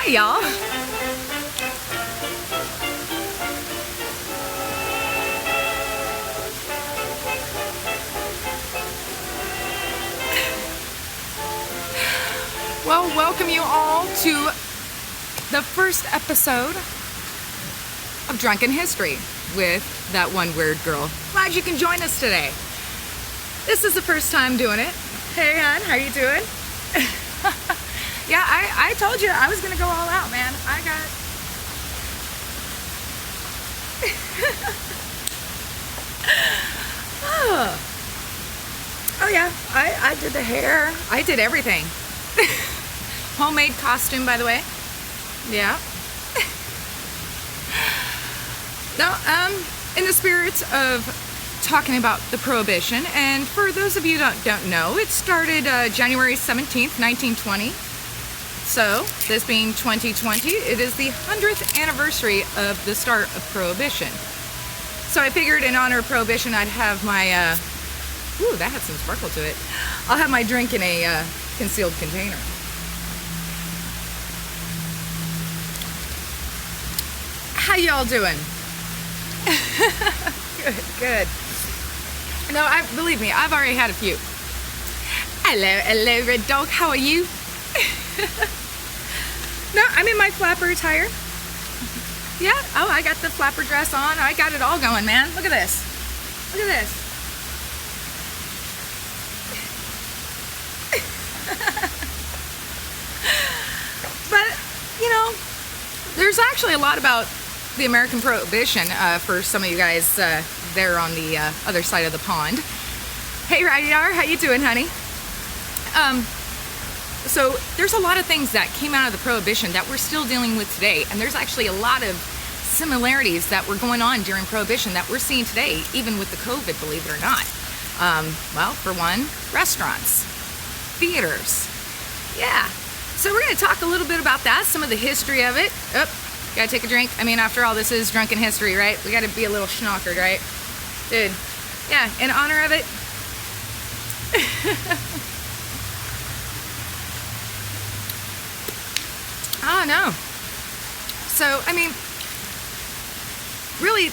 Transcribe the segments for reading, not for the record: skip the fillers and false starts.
Hi, y'all. Well, welcome you all to the first episode of Drunken History with That One Weird Girl. Glad you can join us today. This is the first time doing it. Hey, hon, how you doing? Yeah, I told you I was gonna go all out, man. I got... Oh yeah, I did the hair. I did everything. Homemade costume, by the way. Yeah. Now, in the spirit of talking about the Prohibition, and for those of you that don't know, it started January 17th, 1920. So, this being 2020, it is the 100th anniversary of the start of Prohibition. So I figured in honor of Prohibition, I'd have my, ooh, that had some sparkle to it. I'll have my drink in a concealed container. How y'all doing? Good. No, believe me, I've already had a few. Hello, Red Dog. How are you? No, I'm in my flapper attire. Yeah. Oh, I got the flapper dress on. I got it all going, man. Look at this. Look at this. But, you know, there's actually a lot about the American Prohibition for some of you guys there on the other side of the pond. Hey, Rydiar, how you doing, honey? So there's a lot of things that came out of the Prohibition that we're still dealing with today, and there's actually a lot of similarities that were going on during Prohibition that we're seeing today, even with the COVID, believe it or not. Well, for one, restaurants, theaters. Yeah. So we're going to talk a little bit about that, some of the history of it. Oh, gotta take a drink. I mean, after all, this is Drunken History, right? We gotta be a little schnockered, right? Dude, yeah, in honor of it. Oh, no. So, I mean, really,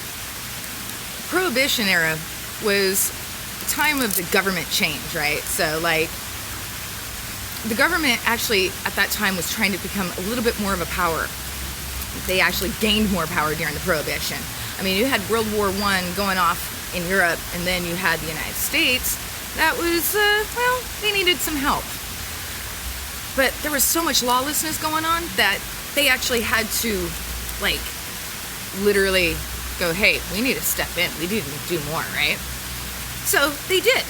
Prohibition era was the time of the government change, right? So, like, the government actually, at that time, was trying to become a little bit more of a power. They actually gained more power during the Prohibition. I mean, you had World War I going off in Europe, and then you had the United States. That was, well, they needed some help. But there was so much lawlessness going on that they actually had to, like, literally go, hey, we need to step in. We need to do more, right? So they did.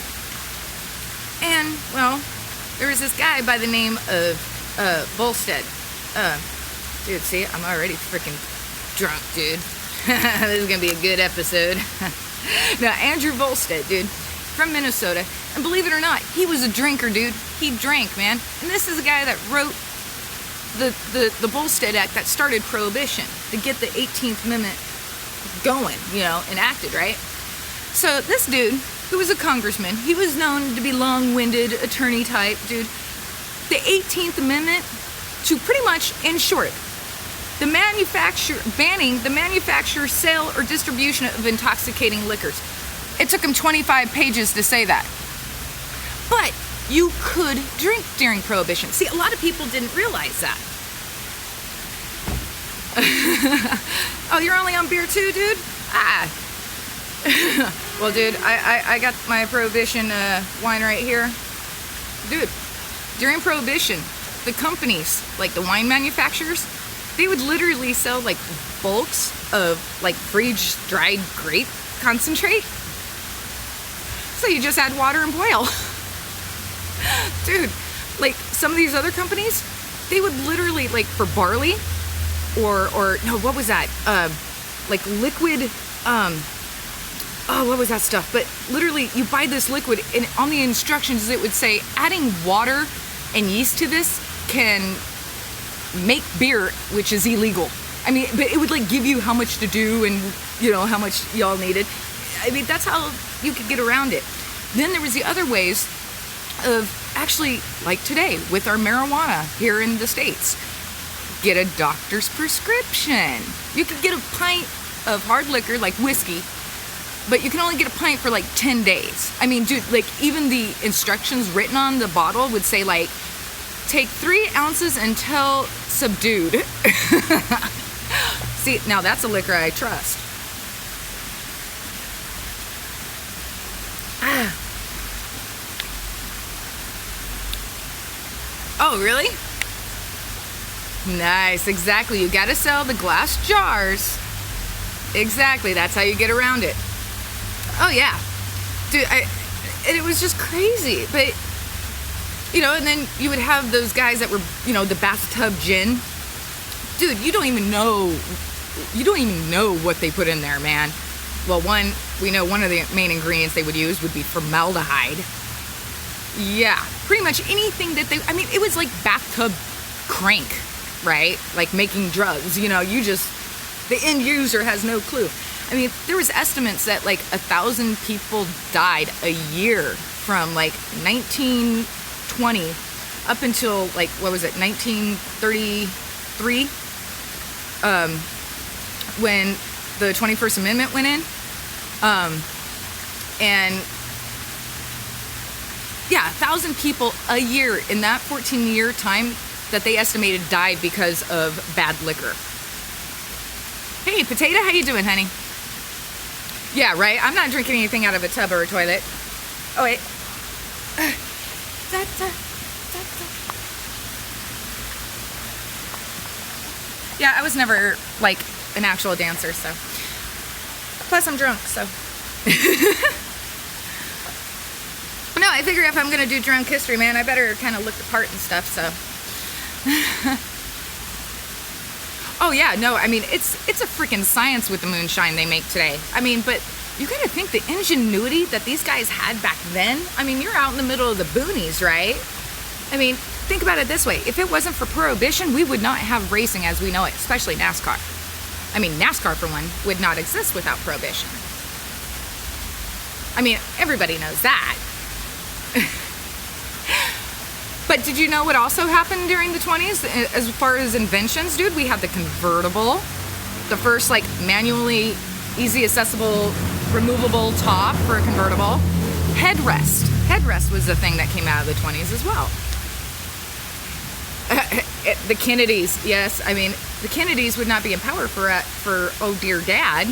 And, well, there was this guy by the name of Volstead. Dude, see, I'm already freaking drunk, dude. This is gonna be a good episode. Now, Andrew Volstead, dude, from Minnesota. And believe it or not, he was a drinker, dude. He drank, man. And this is the guy that wrote the Volstead Act that started Prohibition to get the 18th Amendment going, you know, enacted, right? So this dude, who was a congressman, he was known to be long-winded, attorney type, dude. The 18th Amendment, to pretty much, in short, banning the manufacture, sale, or distribution of intoxicating liquors. It took him 25 pages to say that. But you could drink during Prohibition. See, a lot of people didn't realize that. Oh, you're only on beer too, dude? Ah. Well, dude, I got my Prohibition wine right here. Dude, during Prohibition, the companies, like the wine manufacturers, they would literally sell like bulks of like freeze-dried grape concentrate. So you just add water and boil. Dude, like some of these other companies, they would literally, like for barley or no, what was that? Like liquid, oh, what was that stuff? But literally you buy this liquid and on the instructions it would say adding water and yeast to this can make beer, which is illegal. I mean, but it would like give you how much to do and, you know, how much y'all needed. I mean, that's how you could get around it. Then there was the other ways of actually, like today, with our marijuana here in the States. get a doctor's prescription. You could get a pint of hard liquor, like whiskey, but you can only get a pint for like 10 days. I mean, dude, like even the instructions written on the bottle would say like, take 3 ounces until subdued. See, now that's a liquor I trust. Ah. Oh, really? Nice, exactly. You gotta sell the glass jars. Exactly, that's how you get around it. Oh yeah. Dude, and it was just crazy. But, you know, and then you would have those guys that were, you know, the bathtub gin. Dude, you don't even know what they put in there, man. Well, we know one of the main ingredients they would use would be formaldehyde. Yeah, pretty much anything that I mean, it was like bathtub crank, right? Like making drugs, you know, the end user has no clue. I mean, there was estimates that like 1,000 people died a year from like 1920 up until like, what was it, 1933? When the 21st Amendment went in. And yeah, 1,000 people a year in that 14-year time that they estimated died because of bad liquor. Hey, Potato, how you doing, honey? Yeah, right? I'm not drinking anything out of a tub or a toilet. Oh, wait. Yeah, I was never, like, an actual dancer, so. Plus, I'm drunk, so. No, I figure if I'm going to do drunk history, man, I better kind of look the part and stuff, so. Oh, yeah, no, I mean, it's a freaking science with the moonshine they make today. I mean, but you got to think the ingenuity that these guys had back then. I mean, you're out in the middle of the boonies, right? I mean, think about it this way. If it wasn't for Prohibition, we would not have racing as we know it, especially NASCAR. I mean, NASCAR, for one, would not exist without Prohibition. I mean, everybody knows that. But did you know what also happened during the 20s as far as inventions, dude? We had the convertible, the first like manually easy accessible removable top for a convertible. Headrest. Headrest was the thing that came out of the 20s as well. The Kennedys, yes. I mean, the Kennedys would not be in power for oh dear dad.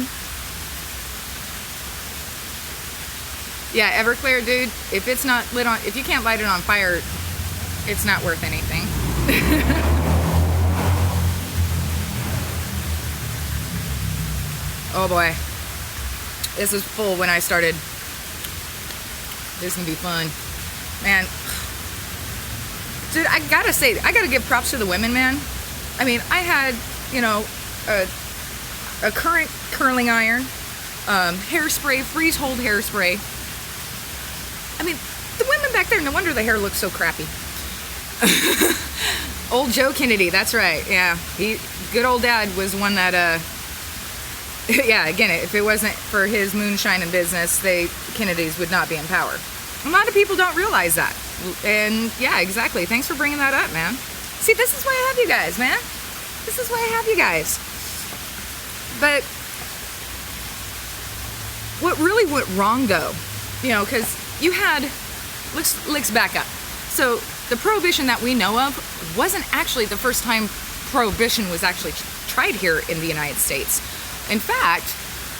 Yeah, Everclear, dude. If it's not lit on, if you can't light it on fire, it's not worth anything. Oh boy, this was full when I started. This can be fun, man. Dude, I gotta say, I gotta give props to the women, man. I mean, I had, you know, a current curling iron, hairspray, freeze hold hairspray. I mean, the women back there, no wonder the hair looks so crappy. Old Joe Kennedy, that's right. Yeah, good old dad was one that, yeah, again, if it wasn't for his moonshine and business, Kennedys would not be in power. A lot of people don't realize that. And yeah, exactly. Thanks for bringing that up, man. See, this is why I have you guys, man. This is why I have you guys. But what really went wrong, though, you know, because you had, let's back up. So the Prohibition that we know of wasn't actually the first time Prohibition was actually tried here in the United States. In fact,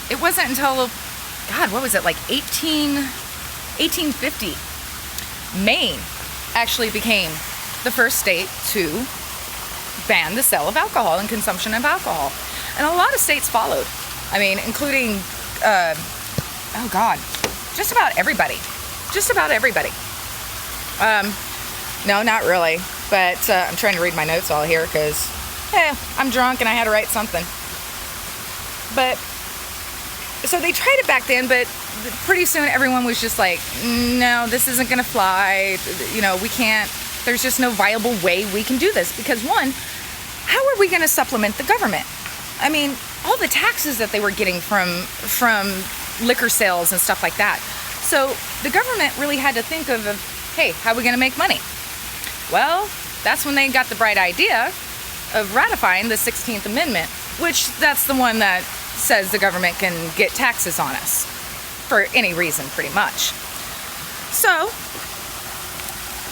it wasn't until, God, what was it, like 1850, Maine actually became the first state to ban the sale of alcohol and consumption of alcohol. And a lot of states followed. I mean, including, oh God, just about everybody. Just about everybody. No, not really. But I'm trying to read my notes all here because, I'm drunk and I had to write something. But, so they tried it back then, but pretty soon everyone was just like, no, this isn't going to fly. You know, we can't, there's just no viable way we can do this. Because one, how are we going to supplement the government? I mean, all the taxes that they were getting from liquor sales and stuff like that. So the government really had to think of, hey, how are we going to make money? Well, that's when they got the bright idea of ratifying the 16th Amendment, which that's the one that says the government can get taxes on us for any reason, pretty much. So,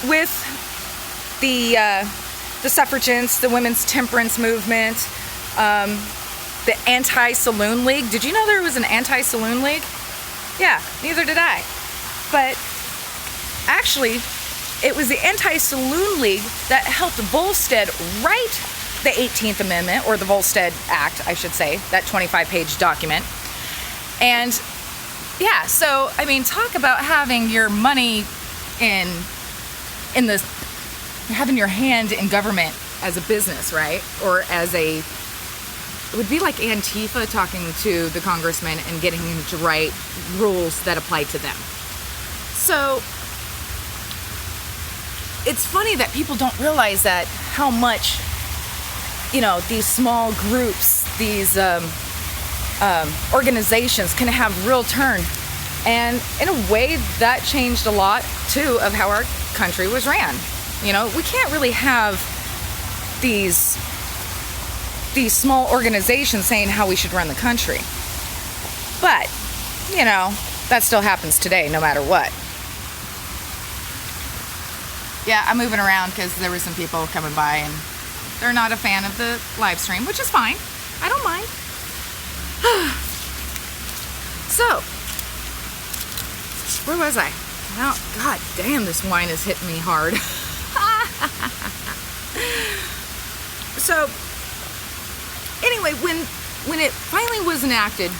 with the suffragists, the women's temperance movement, the anti-saloon league. Did you know there was an anti-saloon league? Yeah, neither did I. But actually, it was the anti-saloon league that helped Volstead write the 18th Amendment, or the Volstead Act, I should say, that 25-page document. And yeah, so, I mean, talk about having your money in the, having your hand in government as a business, right? Or as a, it would be like Antifa talking to the congressman and getting him to write rules that apply to them. So, it's funny that people don't realize that how much, you know, these small groups, these organizations can have real turn. And in a way, that changed a lot, too, of how our country was ran. You know, we can't really have these small organizations saying how we should run the country. But, you know, that still happens today, no matter what. Yeah, I'm moving around because there were some people coming by and they're not a fan of the live stream, which is fine. I don't mind. So, where was I? Oh, God damn, this wine is hitting me hard. So, anyway, when it finally was enacted,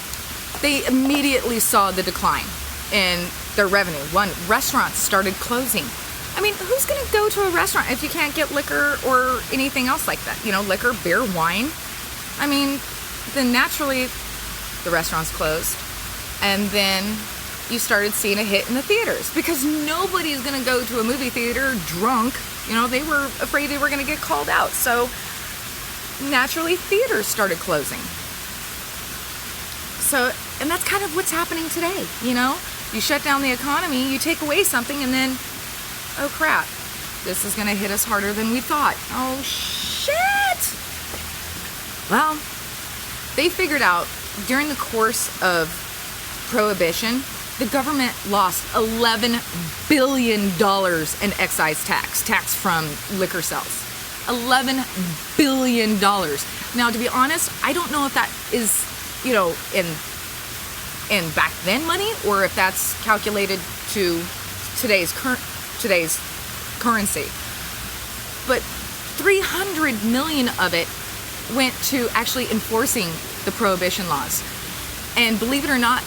they immediately saw the decline in their revenue. One, restaurants started closing. I mean, who's going to go to a restaurant if you can't get liquor or anything else like that? You know, liquor, beer, wine. I mean, then naturally the restaurants closed. And then you started seeing a hit in the theaters because nobody's going to go to a movie theater drunk. You know, they were afraid they were going to get called out. So naturally theaters started closing. So, and that's kind of what's happening today. You know, you shut down the economy, you take away something, and then, oh crap, this is going to hit us harder than we thought. Oh shit! Well, they figured out during the course of Prohibition, the government lost $11 billion in excise tax from liquor sales. $11 billion. Now, to be honest, I don't know if that is, you know, in back then money, or if that's calculated to today's currency. But 300 million of it went to actually enforcing the prohibition laws. And believe it or not,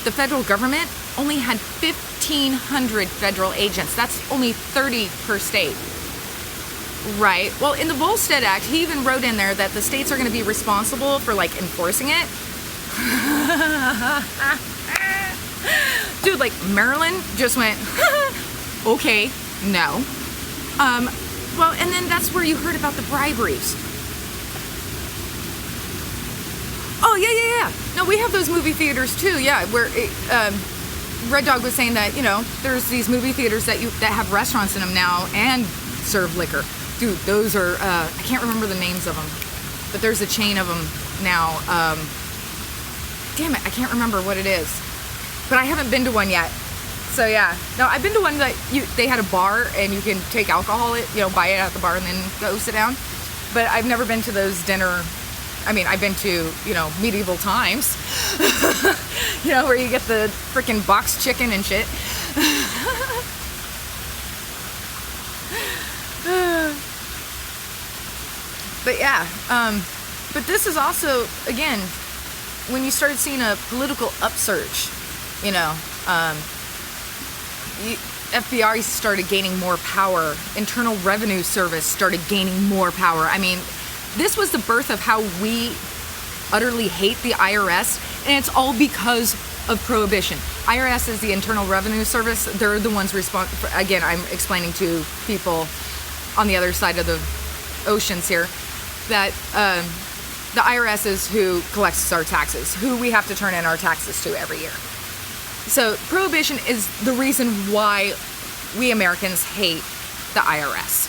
the federal government only had 1,500 federal agents. That's only 30 per state. Right. Well, in the Volstead Act, he even wrote in there that the states are going to be responsible for, like, enforcing it. Dude, like, Maryland just went, okay, no. Well, and then that's where you heard about the briberies. Oh, yeah. No, we have those movie theaters too, yeah, where Red Dog was saying that, you know, there's these movie theaters that have restaurants in them now and serve liquor. Dude, those are, I can't remember the names of them, but there's a chain of them now. Damn it, I can't remember what it is. But I haven't been to one yet. So yeah, no, I've been to one that they had a bar and you can take alcohol, buy it at the bar and then go sit down. But I've never been to those dinner. I mean, I've been to, medieval times, where you get the freaking boxed chicken and shit. But yeah, but this is also, again, when you started seeing a political upsurge, FBI started gaining more power. Internal Revenue Service started gaining more power. I mean, this was the birth of how we utterly hate the IRS, and it's all because of Prohibition. IRS is the Internal Revenue Service. They're the ones responsible. Again, I'm explaining to people on the other side of the oceans here that the IRS is who collects our taxes, who we have to turn in our taxes to every year. So Prohibition is the reason why we Americans hate the IRS.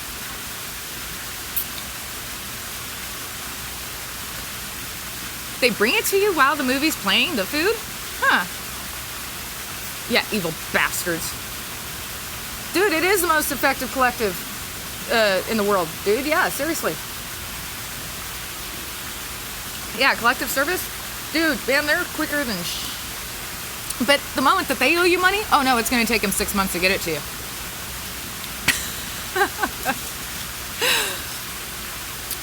They bring it to you while the movie's playing, the food? Huh. Yeah, evil bastards. Dude, it is the most effective collective in the world. Dude, yeah, seriously. Yeah, collective service? Dude, man, they're quicker than But the moment that they owe you money, oh no, it's going to take them 6 months to get it to you.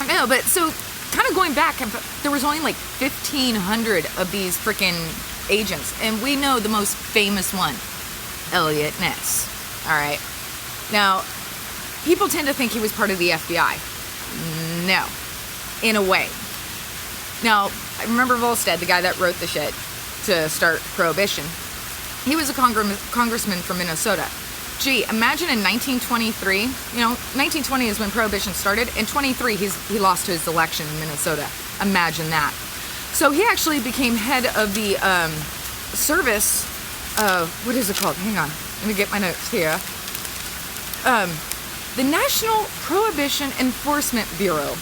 No, but so kind of going back, there was only like 1,500 of these freaking agents, and we know the most famous one, Elliot Ness. All right. Now, people tend to think he was part of the FBI. No, in a way. Now, I remember Volstead, the guy that wrote the shit to start Prohibition. He was a congressman from Minnesota. Gee, imagine in 1923, 1920 is when Prohibition started. In 23, he lost his election in Minnesota. Imagine that. So he actually became head of the service, what is it called? Hang on, let me get my notes here. The National Prohibition Enforcement Bureau.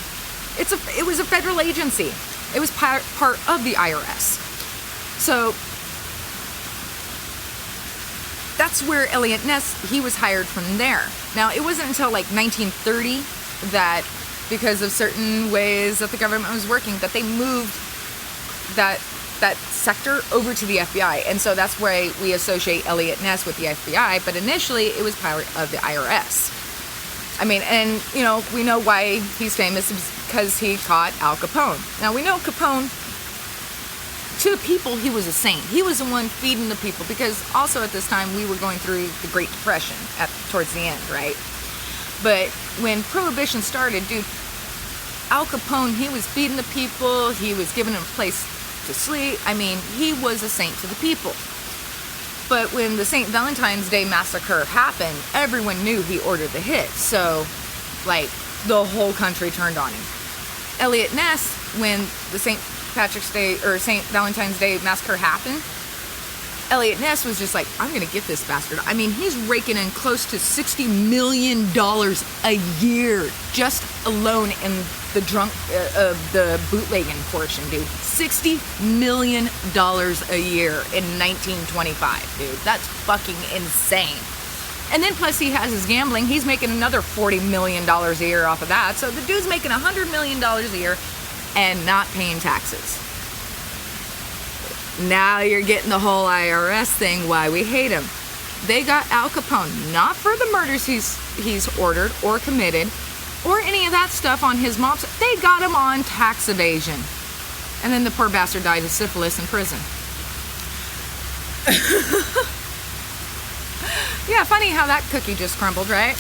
It was a federal agency. It was part of the IRS. So that's where Elliot Ness, he was hired from there. Now, it wasn't until like 1930 that, because of certain ways that the government was working, that they moved that sector over to the FBI. And so that's why we associate Elliot Ness with the FBI, but initially it was part of the IRS. I mean, and, we know why he's famous is because he caught Al Capone. Now, we know Capone, to the people, he was a saint. He was the one feeding the people, because also at this time we were going through the Great Depression towards the end, right? But when Prohibition started, dude, Al Capone, he was feeding the people. He was giving them a place to sleep. I mean, he was a saint to the people. But when the St. Valentine's Day massacre happened, everyone knew he ordered the hit. So, like, the whole country turned on him. Elliot Ness, when the St. Patrick's Day or St. Valentine's Day massacre happened, Elliot Ness was just like, I'm gonna get this bastard. I mean, he's raking in close to $60 million a year just alone in the bootlegging portion, dude. $60 million a year in 1925, dude. That's fucking insane. And then plus he has his gambling. He's making another $40 million a year off of that. So the dude's making $100 million a year and not paying taxes. Now you're getting the whole IRS thing, why we hate him. They got Al Capone, not for the murders he's ordered or committed or any of that stuff on his mobs. They got him on tax evasion. And then the poor bastard died of syphilis in prison. Yeah, funny how that cookie just crumbled, right?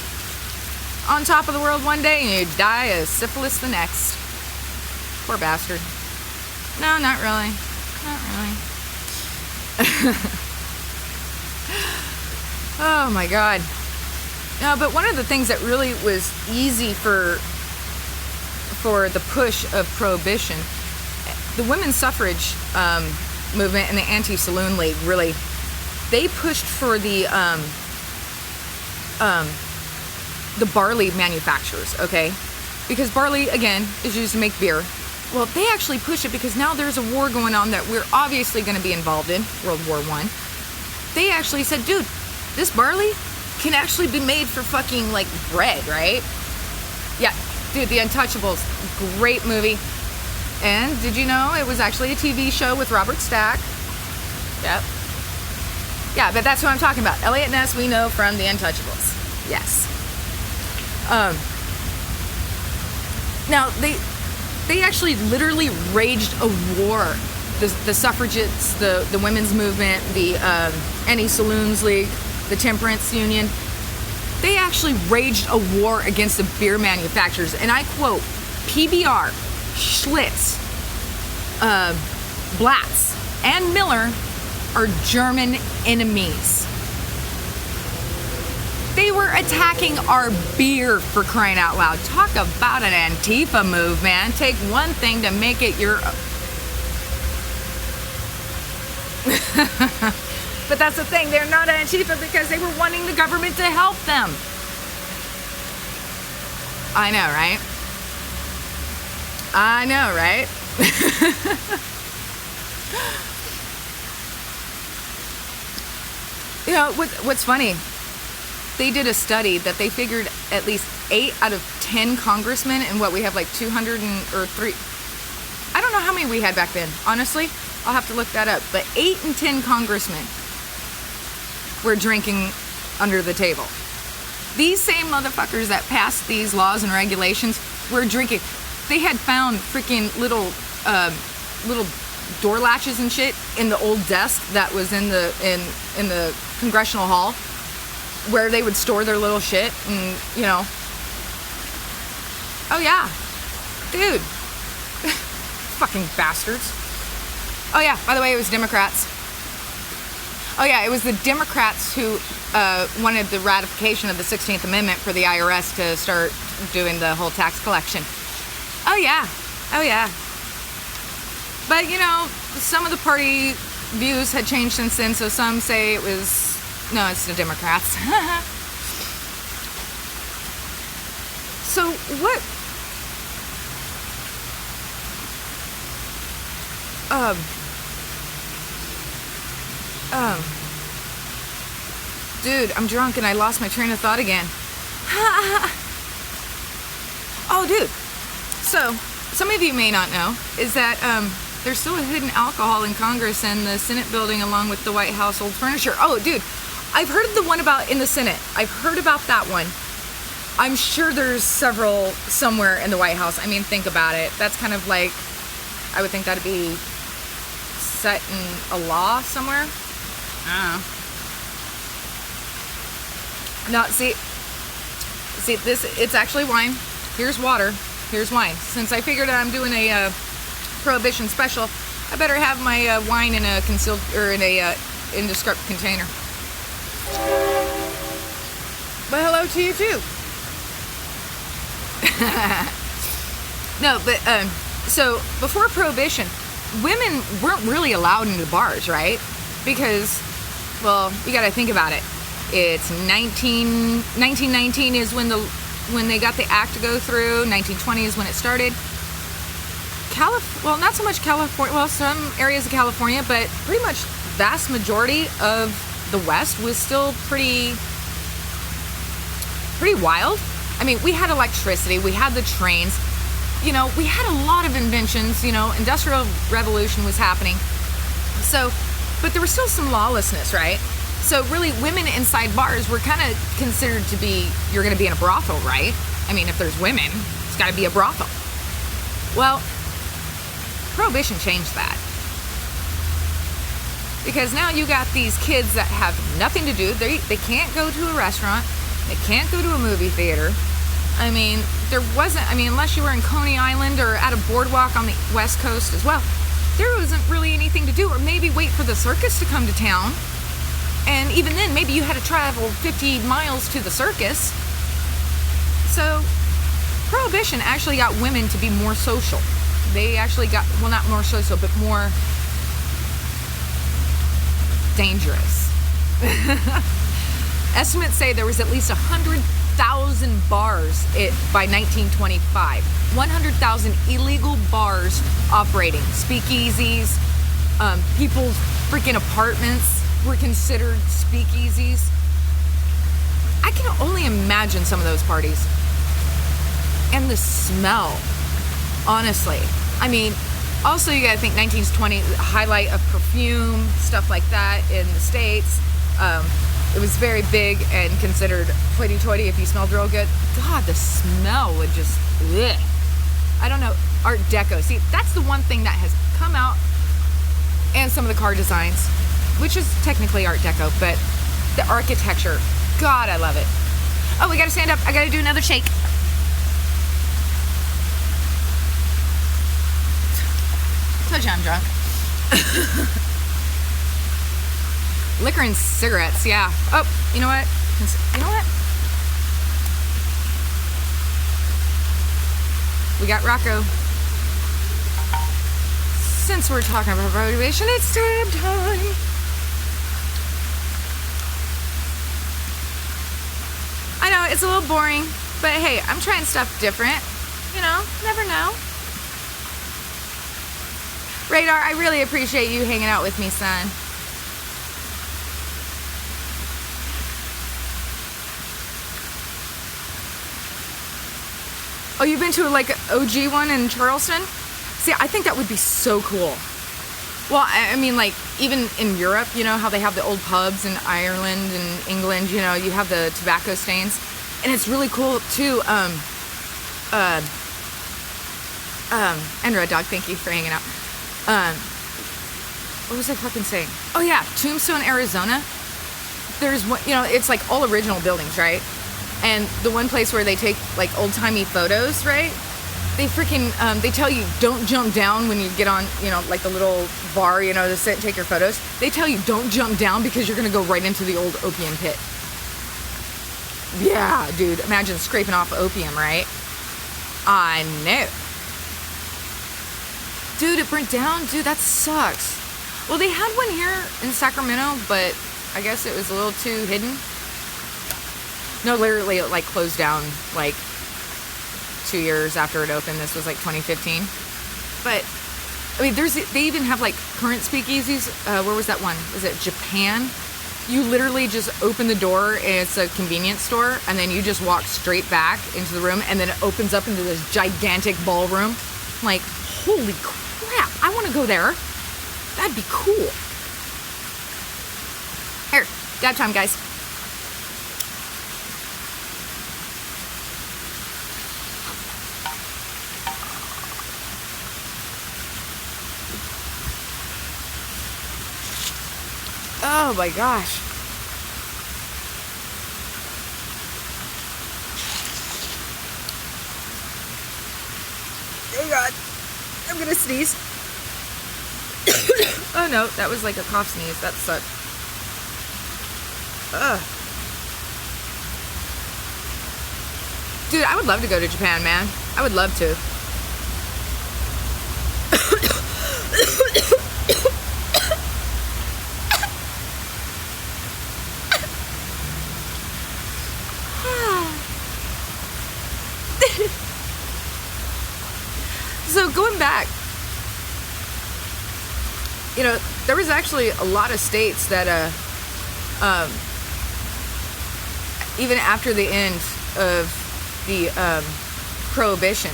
On top of the world one day and you die of syphilis the next. Poor bastard. No, not really. Not really. Oh my God. No, but one of the things that really was easy for the push of Prohibition, the women's suffrage movement and the Anti-Saloon League, really, they pushed for the barley manufacturers, okay? Because barley, again, is used to make beer. Well, they actually push it because now there's a war going on that we're obviously going to be involved in, World War I. They actually said, dude, this barley can actually be made for fucking, like, bread, right? Yeah, dude, The Untouchables, great movie. And did you know it was actually a TV show with Robert Stack? Yep. Yeah, but that's what I'm talking about. Elliot Ness, we know from The Untouchables. Yes. Now, they actually literally waged a war. The suffragettes, the women's movement, the Anti-Saloons League, the Temperance Union, they actually waged a war against the beer manufacturers. And I quote, PBR, Schlitz, Blatz, and Miller are German enemies. They were attacking our beer, for crying out loud. Talk about an Antifa move, man. Take one thing to make it your... But that's the thing. They're not Antifa because they were wanting the government to help them. I know, right? I know, right? You know, what's funny, they did a study that they figured at least 8 out of 10 congressmen, and what we have like 200 or 3, I don't know how many we had back then, honestly. I'll have to look that up. But 8 and 10 congressmen were drinking under the table. These same motherfuckers that passed these laws and regulations were drinking. They had found freaking little door latches and shit in the old desk that was in the congressional hall, where they would store their little shit, and you know. Oh yeah, dude. Fucking bastards. Oh yeah, by the way, it was Democrats. Oh yeah, it was the Democrats who wanted the ratification of the 16th Amendment for the IRS to start doing the whole tax collection. Oh yeah. Oh yeah. But you know, some of the party views had changed since then, so some say it was, no, it's the Democrats. So what? Dude, I'm drunk and I lost my train of thought again. Oh, dude. So, some of you may not know, is that there's still a hidden alcohol in Congress and the Senate building along with the White House old furniture. Oh, dude, I've heard of the one about in the Senate. I've heard about that one. I'm sure there's several somewhere in the White House. I mean, think about it. That's kind of like, I would think that'd be set in a law somewhere. I don't know. No, see, this, it's actually wine. Here's water. Here's wine. Since I figured I'm doing a Prohibition special, I better have my wine in a concealed, or in a indescript container. But hello to you too. No, but so before Prohibition, women weren't really allowed into bars, right? Because, well, you got to think about it. It's 1919 is when they got the act to go through. 1920 is when it started. Well, not so much California. Well, some areas of California, but pretty much vast majority of the West was still pretty wild. I mean, we had electricity, we had the trains, you know, we had a lot of inventions, you know, Industrial Revolution was happening. So, but there was still some lawlessness, right? So really, women inside bars were kind of considered to be, you're going to be in a brothel, right? I mean, if there's women, it's got to be a brothel. Well, Prohibition changed that. Because now you got these kids that have nothing to do. They can't go to a restaurant. They can't go to a movie theater. I mean, unless you were in Coney Island or at a boardwalk on the West Coast as well, there wasn't really anything to do, or maybe wait for the circus to come to town. And even then, maybe you had to travel 50 miles to the circus. So, Prohibition actually got women to be more social. They actually got, well, not more social, but more dangerous. Estimates say there was at least 100,000 bars by 1925. 100,000 illegal bars operating. Speakeasies, people's freaking apartments were considered speakeasies. I can only imagine some of those parties. And the smell, honestly. I mean, also you gotta think 1920, highlight of perfume, stuff like that in the States. It was very big and considered hoity-toity if you smelled real good. God, the smell would just, ugh. I don't know, Art Deco. See, that's the one thing that has come out, and some of the car designs, which is technically Art Deco, but the architecture, God, I love it. Oh, we gotta stand up. I gotta do another shake. Told you I'm drunk. Liquor and cigarettes, yeah. Oh, you know what? We got Rocco. Since we're talking about Prohibition, it's time. I know, it's a little boring, but hey, I'm trying stuff different. You know, never know. Radar, I really appreciate you hanging out with me, son. Oh, you've been to like an OG one in Charleston? See, I think that would be so cool. Well, I mean, like, even in Europe, you know, how they have the old pubs in Ireland and England, you know, you have the tobacco stains. And it's really cool, too. Andrew, dog, thank you for hanging out. What was I fucking saying? Oh, yeah, Tombstone, Arizona. There's one, you know, it's like all original buildings, right? And the one place where they take like old-timey photos, right? They freaking, they tell you don't jump down when you get on, you know, like the little bar, you know, to sit and take your photos. They tell you don't jump down because you're going to go right into the old opium pit. Yeah, dude, imagine scraping off opium, right? I know. Dude, it burnt down? Dude, that sucks. Well, they had one here in Sacramento, but I guess it was a little too hidden. No, literally, it like closed down like 2 years after it opened. This was like 2015. But I mean, they even have like current speakeasies. Where was that one? Was it Japan? You literally just open the door and it's a convenience store, and then you just walk straight back into the room, and then it opens up into this gigantic ballroom. I'm like, holy crap! I want to go there. That'd be cool. Here, dab time, guys. Oh my gosh. Oh God. I'm gonna sneeze. Oh no, that was like a cough sneeze. That sucked. Ugh. Dude, I would love to go to Japan, man. I would love to. So going back, you know, there was actually a lot of states that, even after the end of the Prohibition,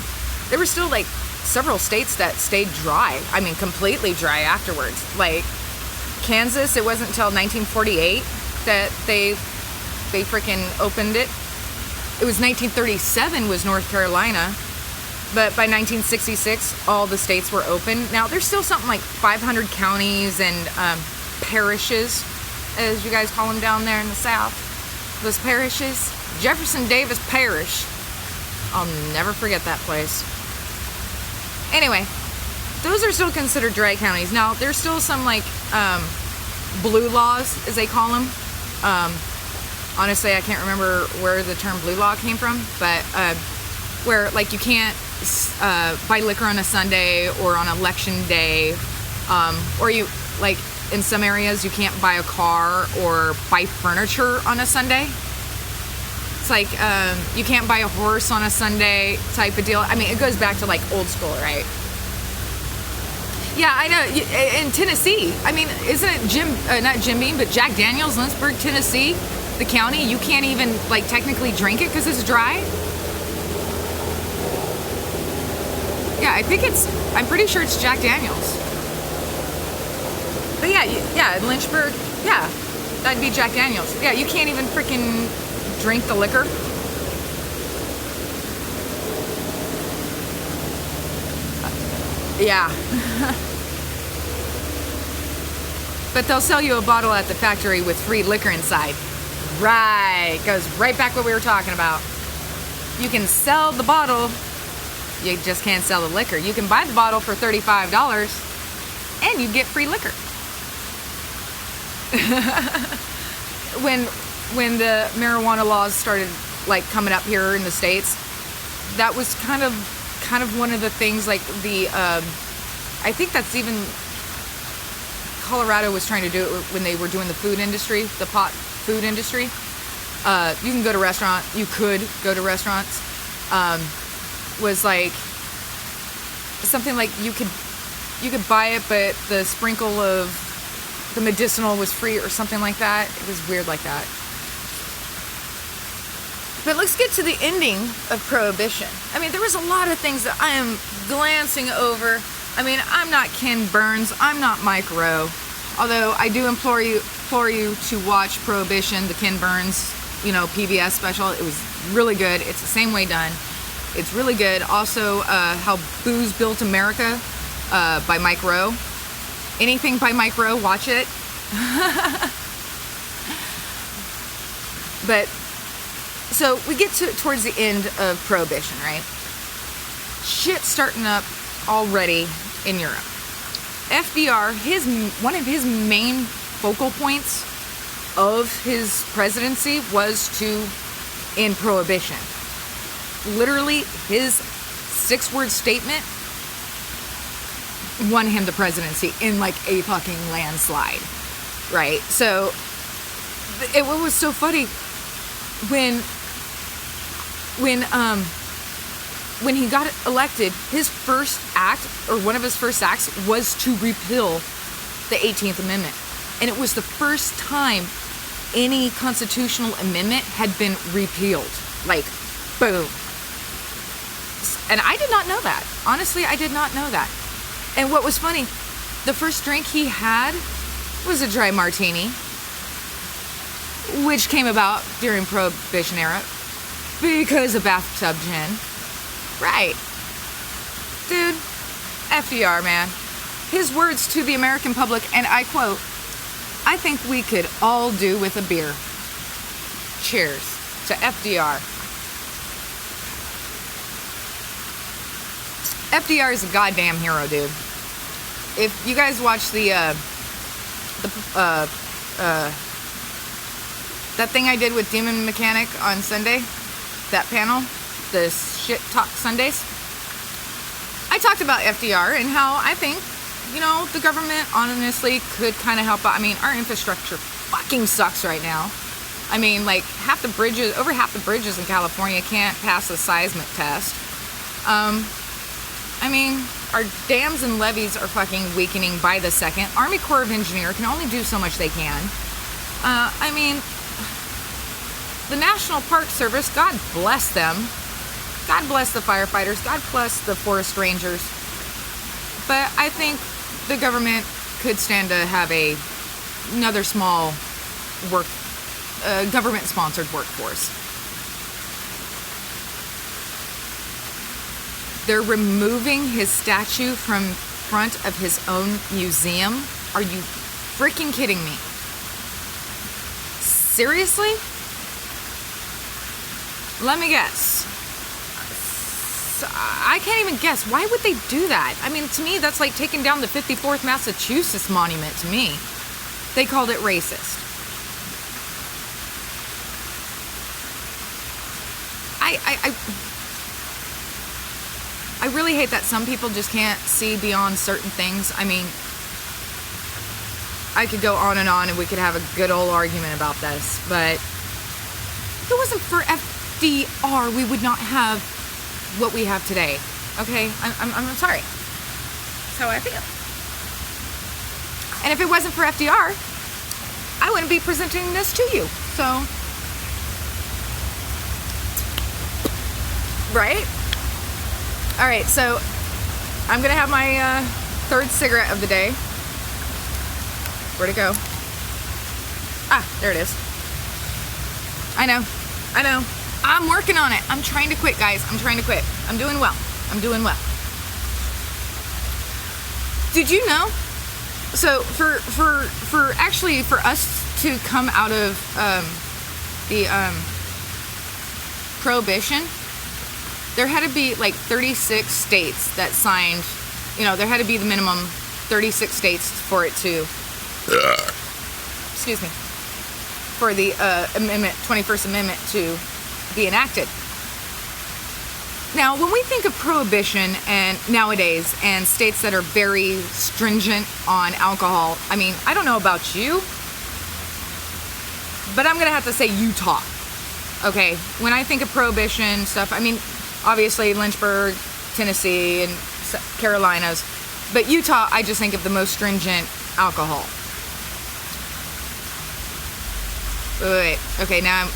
there were still like several states that stayed dry. I mean, completely dry afterwards. Like Kansas, it wasn't until 1948 that they freaking opened it. It was 1937 was North Carolina. But by 1966, all the states were open. Now, there's still something like 500 counties and parishes, as you guys call them down there in the South. Those parishes. Jefferson Davis Parish. I'll never forget that place. Anyway, those are still considered dry counties. Now, there's still some like blue laws, as they call them. Honestly, I can't remember where the term blue law came from, but where like you can't buy liquor on a Sunday or on election day, or you like in some areas you can't buy a car or buy furniture on a Sunday. It's like you can't buy a horse on a Sunday type of deal. I mean, it goes back to like old school, right? Yeah, I know. In Tennessee, I mean, isn't it not Jim Beam, but Jack Daniels, Lynchburg, Tennessee, the county, you can't even like technically drink it because it's dry? Yeah, I'm pretty sure it's Jack Daniels. But yeah, in Lynchburg, yeah, that'd be Jack Daniels. Yeah, you can't even freaking drink the liquor. Yeah. But they'll sell you a bottle at the factory with free liquor inside. Right, goes right back what we were talking about. You can sell the bottle, you just can't sell the liquor. You can buy the bottle for $35 and you get free liquor. When the marijuana laws started like coming up here in the States, that was kind of one of the things, like the I think that's even Colorado was trying to do it when they were doing the food industry, the pot food industry. You can go to restaurant, you could go to restaurants. Was like something like you could buy it, but the sprinkle of the medicinal was free or something like that. It was weird like that. But let's get to the ending of Prohibition. I mean, there was a lot of things that I am glancing over. I mean, I'm not Ken Burns. I'm not Mike Rowe. Although I do implore you to watch Prohibition, the Ken Burns, PBS special. It was really good. It's the same way done. It's really good. Also, How Booze Built America by Mike Rowe. Anything by Mike Rowe, watch it. But so we get towards the end of Prohibition, right? Shit's starting up already in Europe. FDR, one of his main focal points of his presidency was to end Prohibition. Literally, his 6-word statement won him the presidency in like a fucking landslide, right? So it was so funny when he got elected, his first act, or one of his first acts, was to repeal the 18th Amendment. And it was the first time any constitutional amendment had been repealed. Like, boom. And I did not know that. Honestly, I did not know that. And what was funny, the first drink he had was a dry martini, which came about during Prohibition era because of bathtub gin. Right. Dude, FDR, man. His words to the American public, and I quote, "I think we could all do with a beer. Cheers to FDR." FDR is a goddamn hero, dude. If you guys watch that thing I did with Demon Mechanic on Sunday, that panel, the Shit Talk Sundays, I talked about FDR and how I think, the government honestly could kind of help out. I mean, our infrastructure fucking sucks right now. I mean, like, over half the bridges in California can't pass a seismic test. I mean, our dams and levees are fucking weakening by the second. Army Corps of Engineers can only do so much they can. I mean, the National Park Service, God bless them. God bless the firefighters. God bless the forest rangers. But I think the government could stand to have another small government-sponsored workforce. They're removing his statue from front of his own museum. Are you freaking kidding me? Seriously? Let me guess. I can't even guess. Why would they do that? I mean, to me, that's like taking down the 54th Massachusetts monument to me. They called it racist. I really hate that some people just can't see beyond certain things. I mean, I could go on and we could have a good old argument about this, but if it wasn't for FDR, we would not have what we have today. Okay? I'm sorry. That's how I feel. And if it wasn't for FDR, I wouldn't be presenting this to you. So, right? All right, so I'm going to have my third cigarette of the day. Where'd it go? Ah, there it is. I know. I'm working on it. I'm trying to quit, guys. I'm trying to quit. I'm doing well. Did you know? So for us to come out of the Prohibition, there had to be like 36 states that signed, there had to be the minimum 36 states for it to, excuse me, for the 21st Amendment to be enacted. Now, when we think of Prohibition and nowadays and states that are very stringent on alcohol, I mean, I don't know about you, but I'm going to have to say Utah. Okay, when I think of Prohibition stuff, I mean, obviously Lynchburg, Tennessee, and Carolinas, but Utah, I just think of the most stringent alcohol. Wait. Okay, now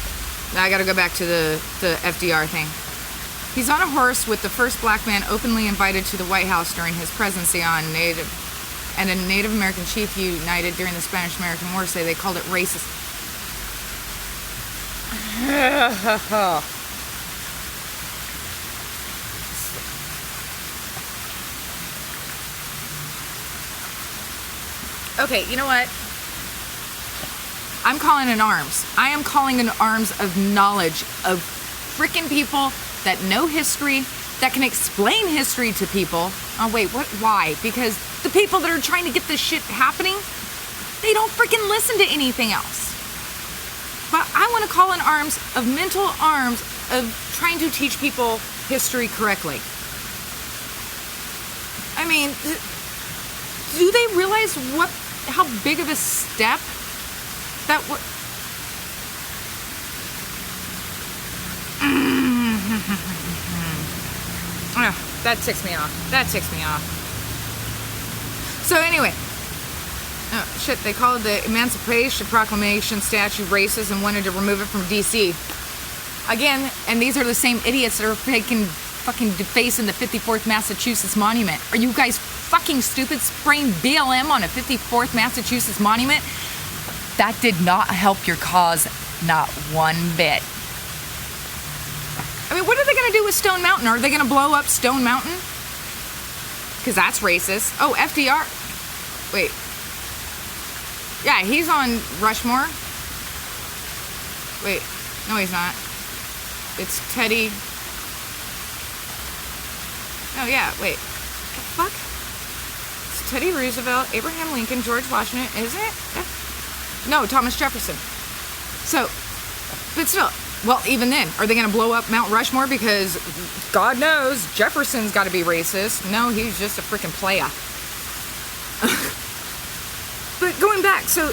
Now I gotta go back to the FDR thing. He's on a horse with the first black man openly invited to the White House during his presidency on Native, and a Native American chief united during the Spanish-American War say they called it racist. Okay, you know what? I'm calling in arms. I am calling in arms of knowledge of freaking people that know history, that can explain history to people. Oh, wait, what? Why? Because the people that are trying to get this shit happening, they don't freaking listen to anything else. But I want to call in arms of mental arms of trying to teach people history correctly. I mean, do they realize how big of a step that was? Oh, that ticks me off. So anyway, oh shit, they called the Emancipation Proclamation statue racist and wanted to remove it from DC. Again, and these are the same idiots that are fucking defacing the 54th Massachusetts monument. Are you guys fucking stupid? Spraying BLM on a 54th Massachusetts monument? That did not help your cause, not one bit. I mean, what are they going to do with Stone Mountain? Are they going to blow up Stone Mountain? Because that's racist. Oh, FDR. Wait. Yeah, he's on Rushmore. Wait. No, he's not. It's Teddy. Oh, yeah. Wait. What the fuck? It's Teddy Roosevelt, Abraham Lincoln, George Washington. Isn't it? No, Thomas Jefferson. So, but still. Well, even then, are they going to blow up Mount Rushmore? Because God knows Jefferson's got to be racist. No, he's just a freaking playa. But going back, so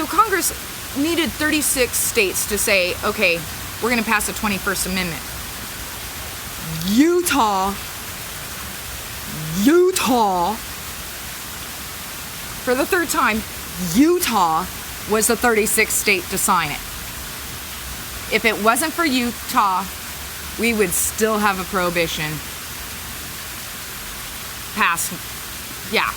Congress needed 36 states to say, okay, we're going to pass the 21st Amendment. Utah, for the third time, Utah was the 36th state to sign it. If it wasn't for Utah, we would still have a prohibition passed. Yeah.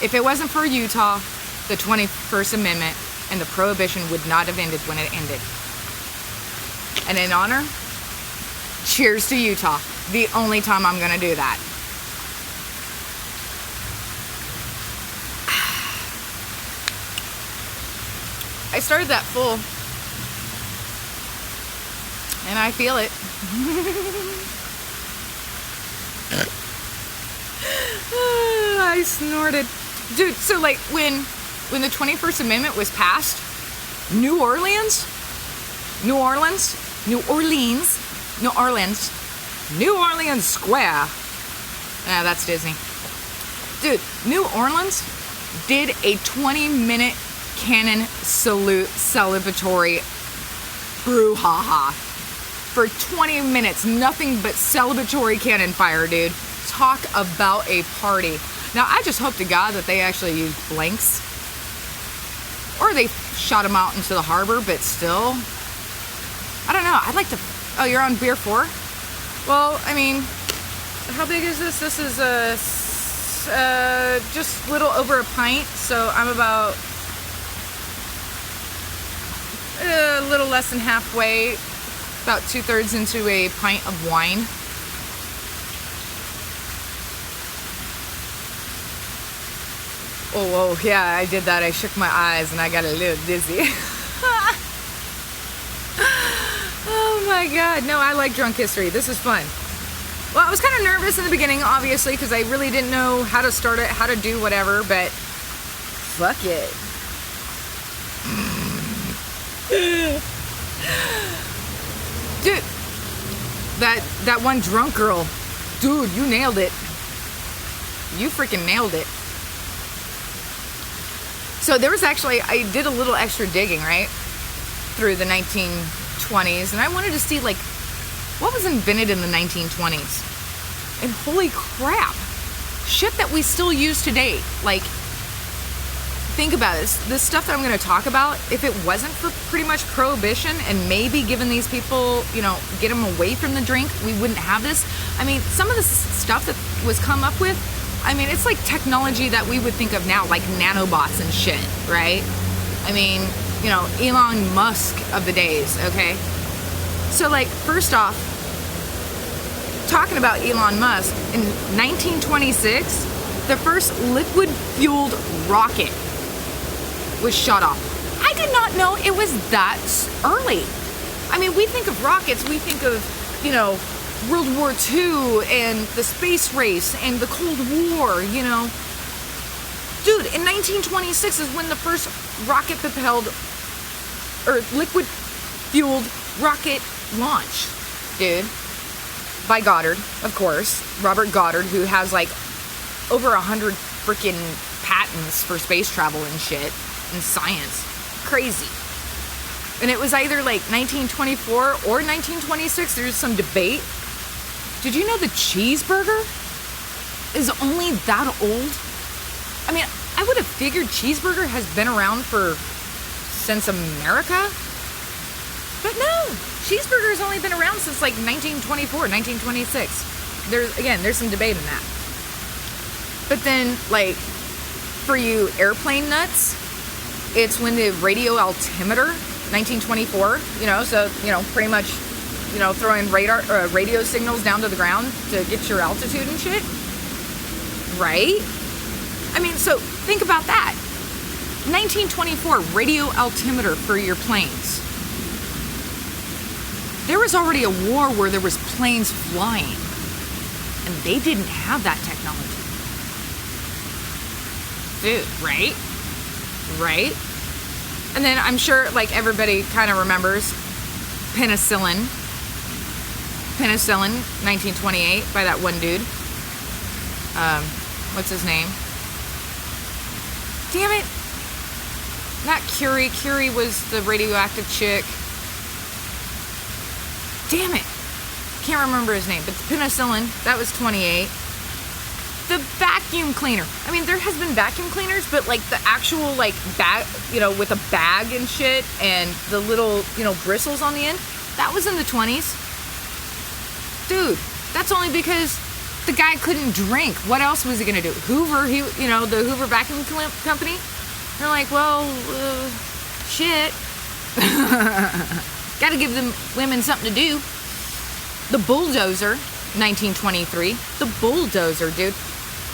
If it wasn't for Utah, the 21st Amendment and the prohibition would not have ended when it ended. And in honor, cheers to Utah. The only time I'm going to do that. I started that full. And I feel it. I snorted. Dude, so like when the 21st Amendment was passed, New Orleans Square. Ah, that's Disney. Dude, New Orleans did a 20-minute cannon salute celebratory brouhaha. For 20 minutes, nothing but celebratory cannon fire, dude. Talk about a party. Now, I just hope to God that they actually used blanks. Or they shot them out into the harbor, but still. I don't know. I'd like to... Oh, you're on beer 4? Well, I mean, how big is this? This is just a little over a pint, so I'm about a little less than halfway, about 2/3 into a pint of wine. Oh, yeah, I did that. I shook my eyes and I got a little dizzy. Oh my God. No, I like drunk history. This is fun. Well, I was kind of nervous in the beginning, obviously, because I really didn't know how to start it, how to do whatever, but fuck it. Dude, that one drunk girl, dude, you nailed it. You freaking nailed it. So there was actually, I did a little extra digging, right, through the 1920s, and I wanted to see, like, what was invented in the 1920s? And holy crap, shit that we still use today, like think about it. This stuff that I'm going to talk about, if it wasn't for pretty much Prohibition and maybe giving these people, get them away from the drink, we wouldn't have this. I mean, some of the stuff that was come up with, I mean, it's like technology that we would think of now, like nanobots and shit, right? I mean, Elon Musk of the days, okay? So, like, first off, talking about Elon Musk, in 1926, the first liquid-fueled rocket was shot off. I did not know it was that early. I mean, we think of rockets, we think of, World War II and the space race and the Cold War, Dude, in 1926 is when the first rocket-propelled or liquid-fueled rocket launched, dude. By Goddard, of course. Robert Goddard, who has like over 100 freaking patents for space travel and shit and science. Crazy. And it was either like 1924 or 1926. There's some debate. Did you know the cheeseburger is only that old? I mean, I would have figured cheeseburger has been around since America. But no, cheeseburger has only been around since like 1924, 1926. There's some debate in that. But then, like, for you airplane nuts, it's when the radio altimeter, 1924, so, pretty much, throwing radio signals down to the ground to get your altitude and shit. Right? I mean, so think about that. 1924, radio altimeter for your planes. There was already a war where there was planes flying, and they didn't have that technology. Dude, right? Right? And then I'm sure, like, everybody kind of remembers penicillin. Penicillin, 1928, by that one dude. What's his name? Damn it. Not Curie. Curie was the radioactive chick. Damn it. Can't remember his name, but the penicillin, that was 28. The vacuum cleaner. I mean, there has been vacuum cleaners, but like the actual like bag, with a bag and shit and the little, bristles on the end, that was in the 20s. Dude, that's only because the guy couldn't drink. What else was he going to do? Hoover, the Hoover Vacuum Company. They're like, well, shit. Got to give them women something to do. The bulldozer, 1923. The bulldozer, dude.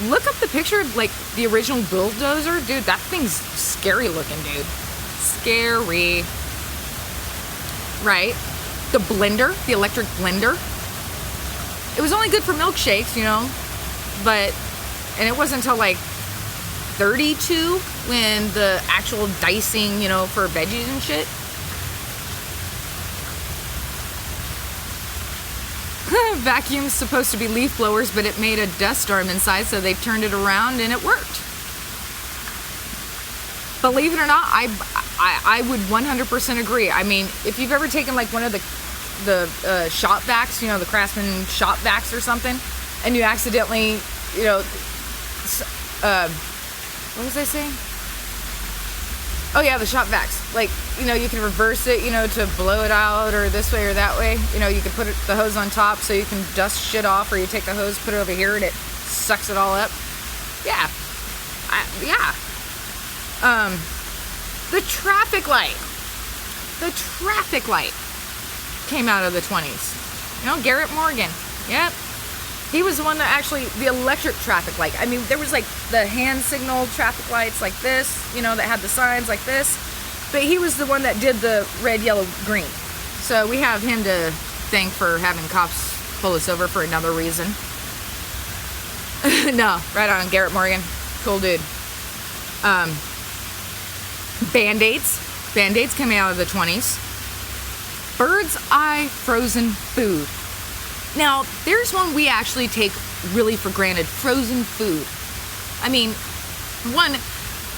Look up the picture of, like, the original bulldozer. Dude, that thing's scary looking, dude. Scary. Right? The blender, the electric blender. It was only good for milkshakes, and it wasn't until, like, 32 when the actual dicing, for veggies and shit. Vacuum's supposed to be leaf blowers, but it made a dust storm inside, so they turned it around and it worked. Believe it or not, I would 100% agree. I mean, if you've ever taken like one of the shop vacs, the Craftsman shop vacs or something, and you accidentally, what was I saying? Oh yeah, the shop vacs. Like, you can reverse it, to blow it out or this way or that way. You can put the hose on top so you can dust shit off, or you take the hose, put it over here, and it sucks it all up. Yeah. The traffic light. The traffic light came out of the 20s. Garrett Morgan. Yep. He was the one that actually, the electric traffic light. I mean, there was like the hand signal traffic lights like this, that had the signs like this. But he was the one that did the red, yellow, green. So we have him to thank for having cops pull us over for another reason. No, right on, Garrett Morgan. Cool dude. Band-Aids. Band-Aids coming out of the 20s. Bird's eye frozen food. Now, there's one we actually take really for granted. Frozen food. I mean, one,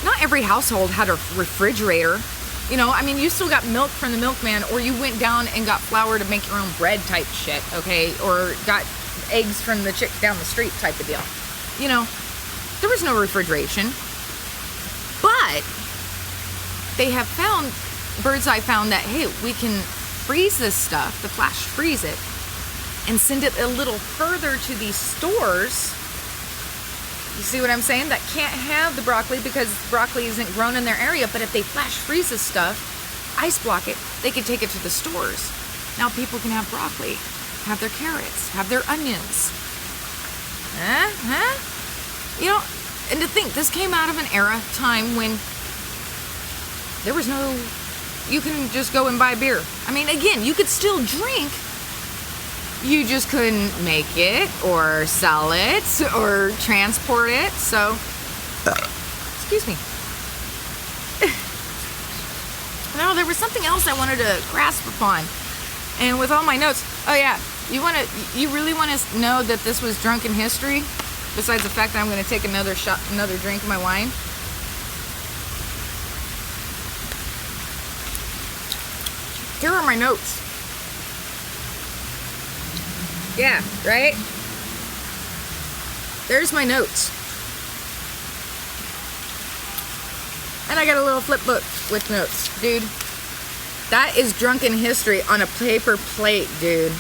not every household had a refrigerator. You still got milk from the milkman, or you went down and got flour to make your own bread type shit, okay? Or got eggs from the chick down the street type of deal. There was no refrigeration. But But they have found, Bird's Eye found that, hey, we can freeze this stuff, the flash freeze it, and send it a little further to these stores. You see what I'm saying? That can't have the broccoli because broccoli isn't grown in their area. But if they flash freeze this stuff, ice block it, they can take it to the stores. Now people can have broccoli, have their carrots, have their onions. You know, and to think, this came out of an era, time when there was no, you can just go and buy beer. I mean, again, you could still drink. You just couldn't make it or sell it or transport it. So, excuse me. No, there was something else I wanted to grasp upon. And with all my notes, oh yeah, you really want to know that this was drunken history? Besides the fact that I'm going to take another drink of my wine. Here are my notes. Yeah, right? There's my notes. And I got a little flip book with notes, dude. That is drunken history on a paper plate, dude.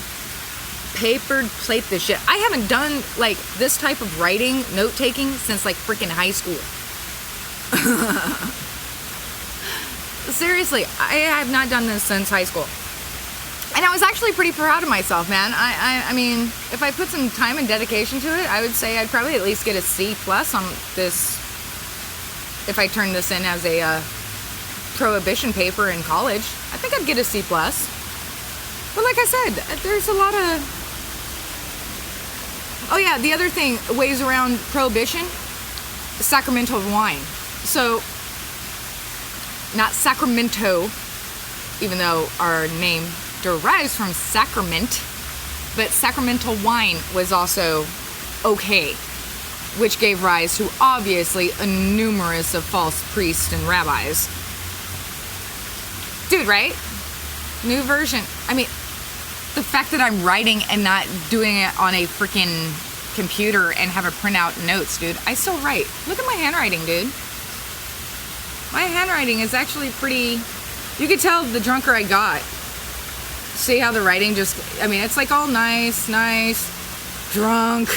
Papered plate this shit. I haven't done like this type of writing, note taking since like freaking high school. Seriously, I have not done this since high school. And I was actually pretty proud of myself, man. I mean, if I put some time and dedication to it, I would say I'd probably at least get a C+ on this. If I turn this in as a Prohibition paper in college, I think I'd get a C+. But like I said, there's a lot of... Oh yeah, the other thing, ways around Prohibition, Sacramento wine. So, not Sacramento, even though our name derives from sacrament, but Sacramento wine was also okay, which gave rise to obviously a numerous of false priests and rabbis. Dude, right? New version. I mean, the fact that I'm writing and not doing it on a freaking computer and have a printout notes, dude, I still write. Look at my handwriting, dude. My handwriting is actually pretty... You could tell the drunker I got. See how the writing just... I mean, it's like all nice, drunk,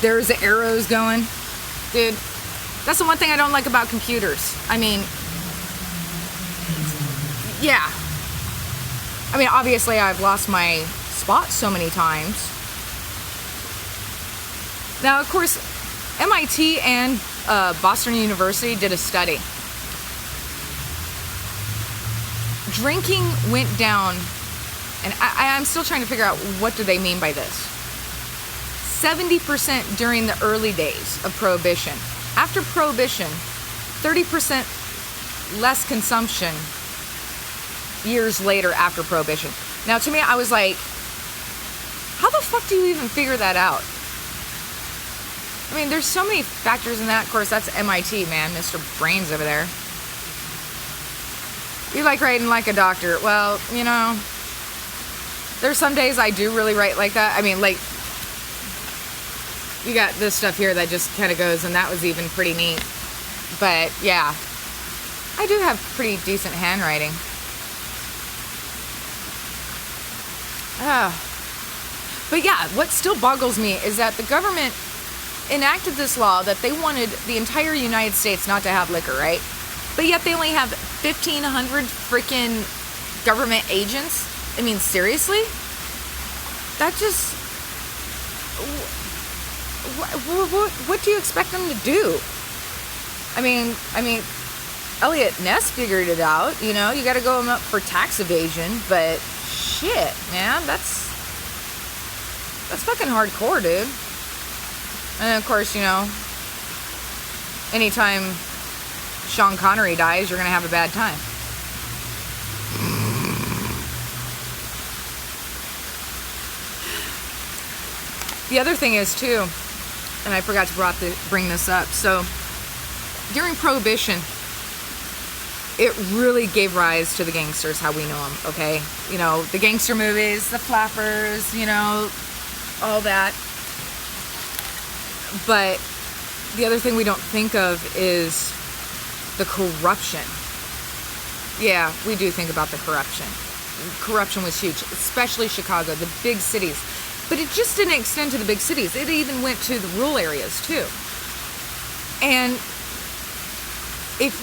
there's the arrows going. Dude, that's the one thing I don't like about computers. I mean... Yeah. I mean, obviously, I've lost my spot so many times. Now, of course, MIT and Boston University did a study. Drinking went down, and I'm still trying to figure out what do they mean by this. 70% during the early days of Prohibition. After Prohibition, 30% less consumption years later after Prohibition. Now, to me, I was like, how the fuck do you even figure that out? I mean, there's so many factors in that. Of course, that's MIT, man. Mr. Brains over there. You like writing like a doctor. Well, you know, there's some days I do really write like that. I mean, like, you got this stuff here that just kind of goes, and that was even pretty neat. But, yeah, I do have pretty decent handwriting. But yeah, what still boggles me is that the government enacted this law that they wanted the entire United States not to have liquor, right? But yet they only have 1,500 freaking government agents. I mean, seriously? That just... What do you expect them to do? I mean, Elliot Ness figured it out, you know? You gotta go up for tax evasion, but shit, man, that's fucking hardcore, dude. And of course, you know, anytime Sean Connery dies, you're gonna have a bad time. The other thing is too, and I forgot to bring this up. So during Prohibition, it really gave rise to the gangsters, how we know them. Okay, you know, the gangster movies, the flappers, you know, all that. But the other thing we don't think of is The corruption. Yeah, we do think about the corruption. Corruption was huge, especially Chicago, the big cities. But it just didn't extend to the big cities. It even went to the rural areas too. And if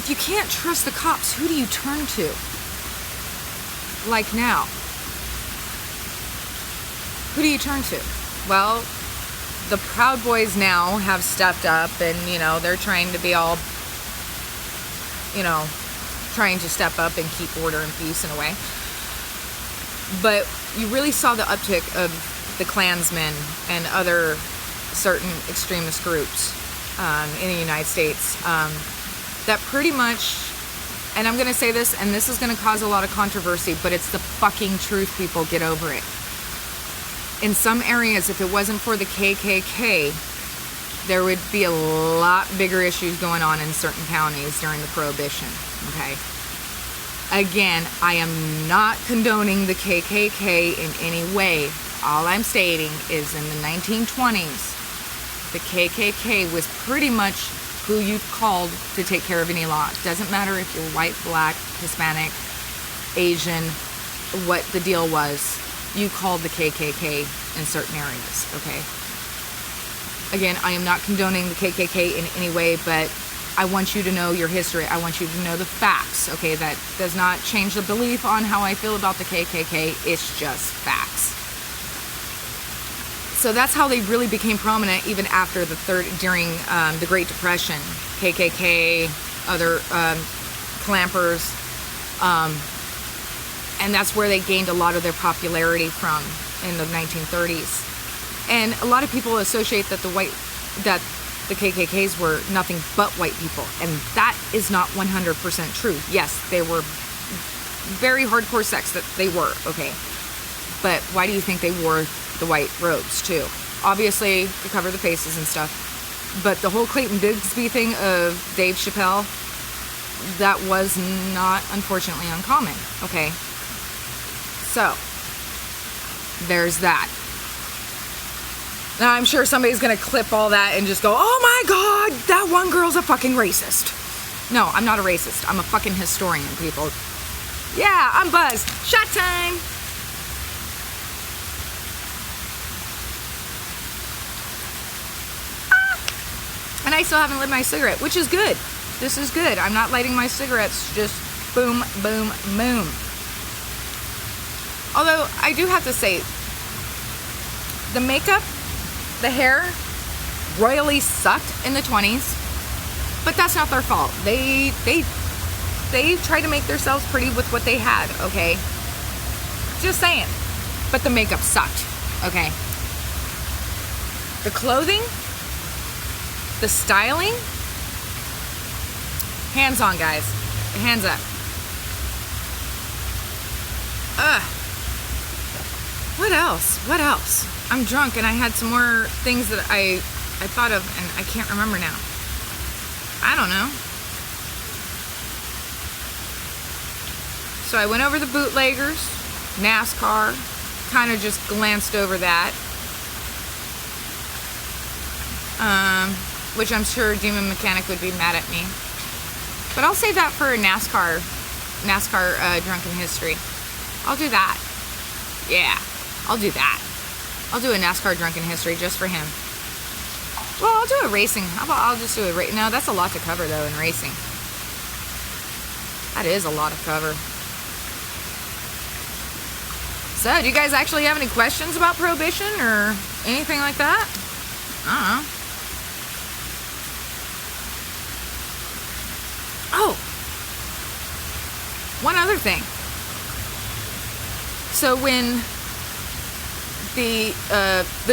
you can't trust the cops, who do you turn to? Like now. Who do you turn to? Well, the Proud Boys now have stepped up and, they're trying to be all, trying to step up and keep order and peace in a way. But you really saw the uptick of the Klansmen and other certain extremist groups in the United States that pretty much, and I'm going to say this, and this is going to cause a lot of controversy, but it's the fucking truth, people. Get over it. In some areas, if it wasn't for the KKK, there would be a lot bigger issues going on in certain counties during the Prohibition, okay? Again, I am not condoning the KKK in any way. All I'm stating is in the 1920s, the KKK was pretty much who you called to take care of any law. It doesn't matter if you're white, black, Hispanic, Asian, what the deal was. You called the KKK in certain areas, okay? Again, I am not condoning the KKK in any way, but I want you to know your history. I want you to know the facts, okay? That does not change the belief on how I feel about the KKK. It's just facts. So that's how they really became prominent even after during the Great Depression. KKK, other clampers, and that's where they gained a lot of their popularity from in the 1930s. And a lot of people associate that the KKKs were nothing but white people, and that is not 100% true. Yes, they were very hardcore sects, that they were, okay. But why do you think they wore the white robes too? Obviously to cover the faces and stuff. But the whole Clayton Bigsby thing of Dave Chappelle, that was not, unfortunately, uncommon, okay. So, there's that. Now, I'm sure somebody's going to clip all that and just go, oh my God, that one girl's a fucking racist. No, I'm not a racist. I'm a fucking historian, people. Yeah, I'm buzzed. Shot time. And I still haven't lit my cigarette, which is good. This is good. I'm not lighting my cigarettes, just boom, boom, boom. Although, I do have to say, the makeup, the hair, royally sucked in the 20s, but that's not their fault. They tried to make themselves pretty with what they had, okay? Just saying. But the makeup sucked, okay? The clothing, the styling, hands on, guys. Hands up. What else? What else? I'm drunk and I had some more things that I thought of and I can't remember now. I don't know. So I went over the bootleggers, NASCAR, kind of just glanced over that. Which I'm sure Demon Mechanic would be mad at me. But I'll save that for a NASCAR Drunken History. I'll do that. Yeah, I'll do that. I'll do a NASCAR Drunken History just for him. Well, I'll do a racing. How about I'll just do a race? No, that's a lot to cover, though, in racing. That is a lot of cover. So, do you guys actually have any questions about Prohibition or anything like that? I don't know. Oh, one other thing. So when the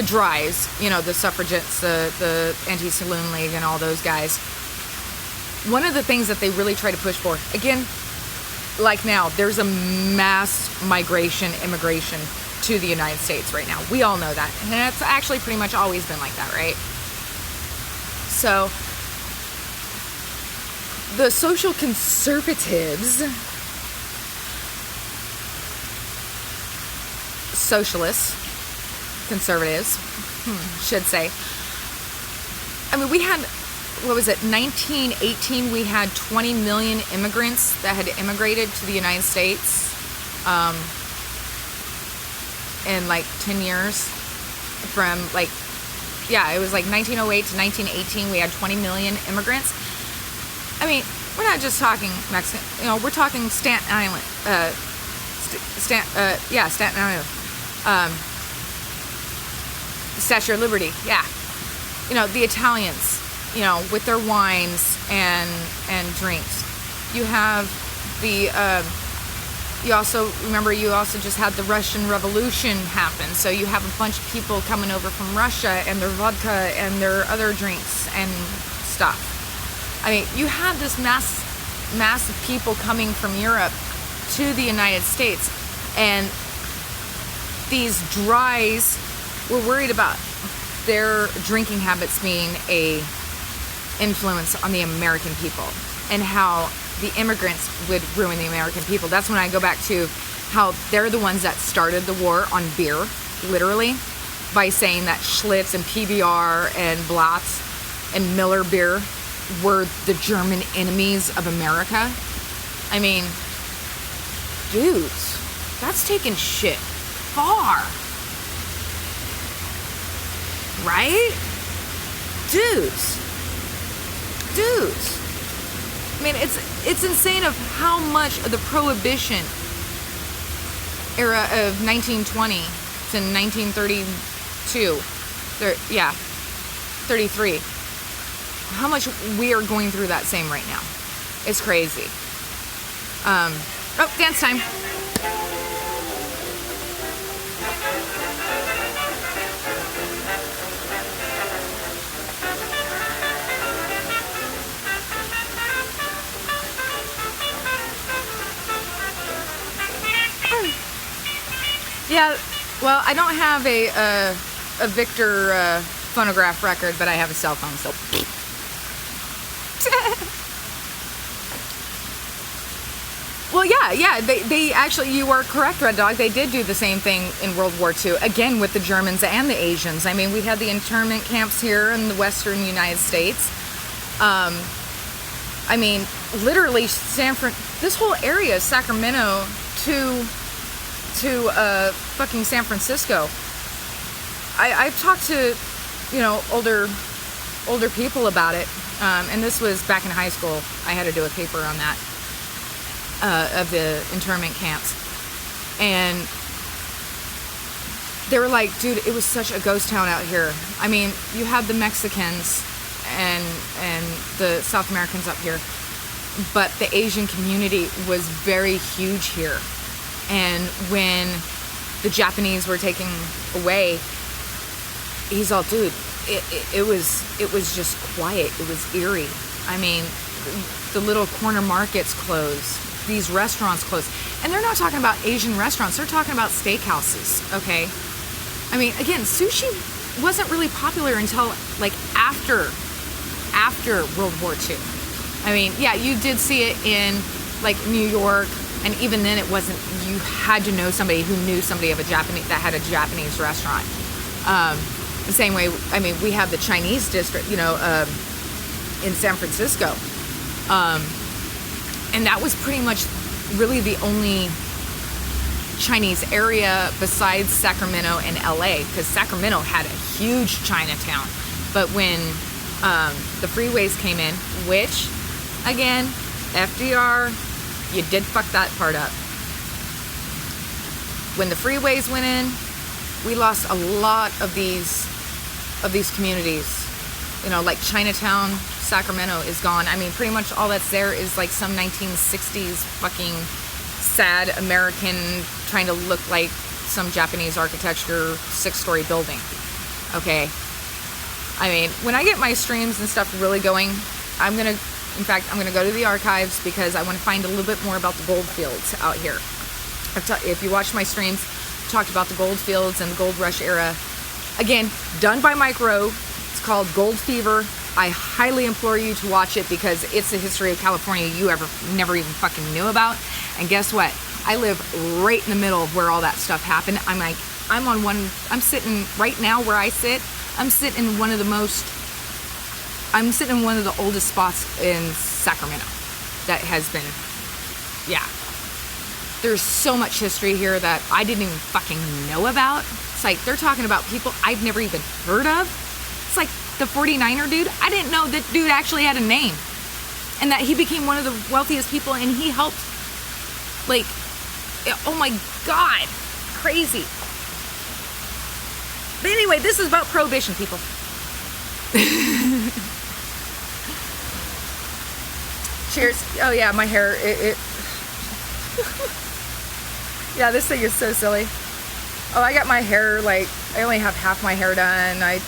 drives, you know, the suffragettes, the anti-saloon league and all those guys, one of the things that they really try to push for, again, like now, there's a mass immigration to the United States right now. We all know that. And it's actually pretty much always been like that, right? So the social conservatives, socialists, conservatives, should say. I mean, we had what was it, 1918, we had 20 million immigrants that had immigrated to the United States in like 10 years. From like, yeah, it was like 1908 to 1918, we had 20 million immigrants. I mean, we're not just talking Mexican, you know, we're talking Staten Island, Staten Island, Statue of Liberty, yeah. You know, the Italians, you know, with their wines and drinks. You have the, you also just had the Russian Revolution happen. So you have a bunch of people coming over from Russia and their vodka and their other drinks and stuff. I mean, you have this mass of people coming from Europe to the United States, and these dries were worried about their drinking habits being a influence on the American people and how the immigrants would ruin the American people. That's when I go back to how they're the ones that started the war on beer, literally, by saying that Schlitz and PBR and Blatz and Miller beer were the German enemies of America. I mean, dudes, that's taking shit far. Right? Dudes. I mean, it's insane of how much of the Prohibition era of 1920 to 1932, 33, how much we are going through that same right now. It's crazy. Oh, dance time. Yeah, well, I don't have a Victor phonograph record, but I have a cell phone, so. Well, yeah, they actually, you are correct, Red Dog. They did do the same thing in World War II, again with the Germans and the Asians. I mean, we had the internment camps here in the western United States. I mean, literally, this whole area, Sacramento to fucking San Francisco. I've talked to, you know, older people about it, and this was back in high school. I had to do a paper on that, of the internment camps, and they were like, dude, it was such a ghost town out here. I mean, you had the Mexicans and the South Americans up here, but the Asian community was very huge here. And when the Japanese were taken away, he's all, dude, it was just quiet. It was eerie. I mean, the little corner markets closed. These restaurants closed. And they're not talking about Asian restaurants. They're talking about steakhouses, okay? I mean, again, sushi wasn't really popular until, like, after World War II. I mean, yeah, you did see it in, like, New York. And even then, it wasn't. You had to know somebody who knew somebody that had a Japanese restaurant. The same way, I mean, we have the Chinese district, you know, in San Francisco, and that was pretty much really the only Chinese area besides Sacramento and LA, because Sacramento had a huge Chinatown. But when the freeways came in, which, again, FDR. You did fuck that part up. When the freeways went in, we lost a lot of these communities. You know, like Chinatown, Sacramento is gone. I mean, pretty much all that's there is like some 1960s fucking sad American trying to look like some Japanese architecture 6-story building. Okay. I mean, when I get my streams and stuff really going, I'm going to go to the archives because I want to find a little bit more about the gold fields out here. If you watch my streams, I talked about the gold fields and the gold rush era. Again, done by Mike Rowe. It's called Gold Fever. I highly implore you to watch it because it's the history of California you never even fucking knew about. And guess what? I live right in the middle of where all that stuff happened. I'm sitting right now where I sit. I'm sitting in one of the most I'm sitting in one of the oldest spots in Sacramento that has been, yeah. There's so much history here that I didn't even fucking know about. It's like they're talking about people I've never even heard of. It's like the 49er dude. I didn't know that dude actually had a name. And that he became one of the wealthiest people, and he helped, like, oh my God, crazy. But anyway, this is about Prohibition, people. Cheers. Oh yeah, my hair, yeah, this thing is so silly. Oh, I got my hair, like, I only have half my hair done. I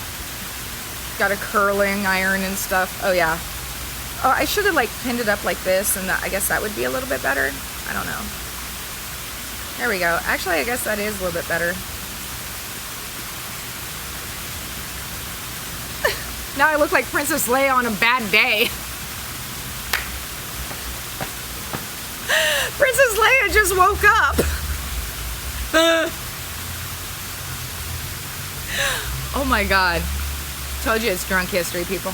got a curling iron and stuff. Oh yeah. Oh, I should have, like, pinned it up like this, and I guess that would be a little bit better. I don't know. There we go. Actually, I guess that is a little bit better. Now I look like Princess Leia on a bad day. Princess Leia just woke up. Oh my God. Told you it's drunk history, people.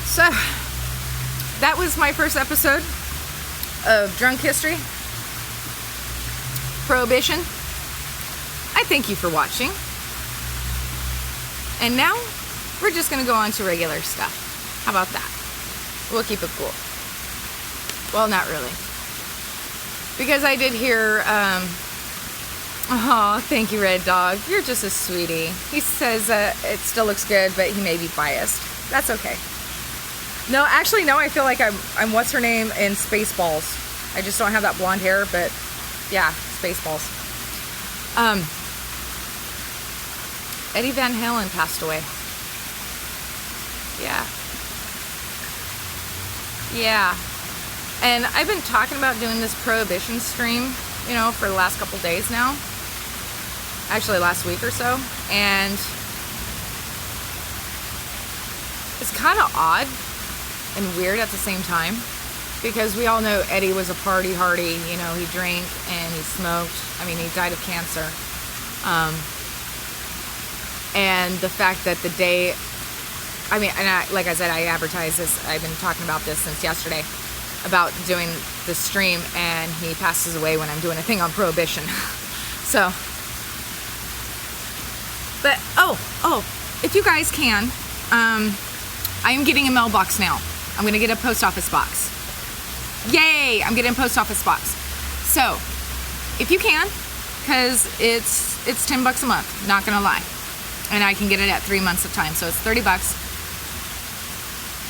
So, that was my first episode of Drunk History. Prohibition. I thank you for watching. And now, we're just going to go on to regular stuff. How about that? We'll keep it cool. Well, not really. Because I did hear, oh, thank you, Red Dog. You're just a sweetie. He says it still looks good, but he may be biased. That's okay. No, actually, no, I feel like I'm what's her name in Spaceballs. I just don't have that blonde hair, but yeah, Spaceballs. Eddie Van Halen passed away. Yeah. Yeah. And I've been talking about doing this Prohibition stream, you know, for the last couple days now. Actually, last week or so. And it's kind of odd and weird at the same time. Because we all know Eddie was a party hardy, you know, he drank and he smoked. I mean, he died of cancer. And the fact that the day, I mean, and like I said, I advertised this, I've been talking about this since yesterday, about doing the stream, and he passes away when I'm doing a thing on Prohibition. So, but, oh, if you guys can, I am getting a mailbox now. I'm going to get a post office box. Yay! I'm getting a post office box. So, if you can, because it's $10 a month, not gonna lie. And I can get it at 3 months of time, so it's $30.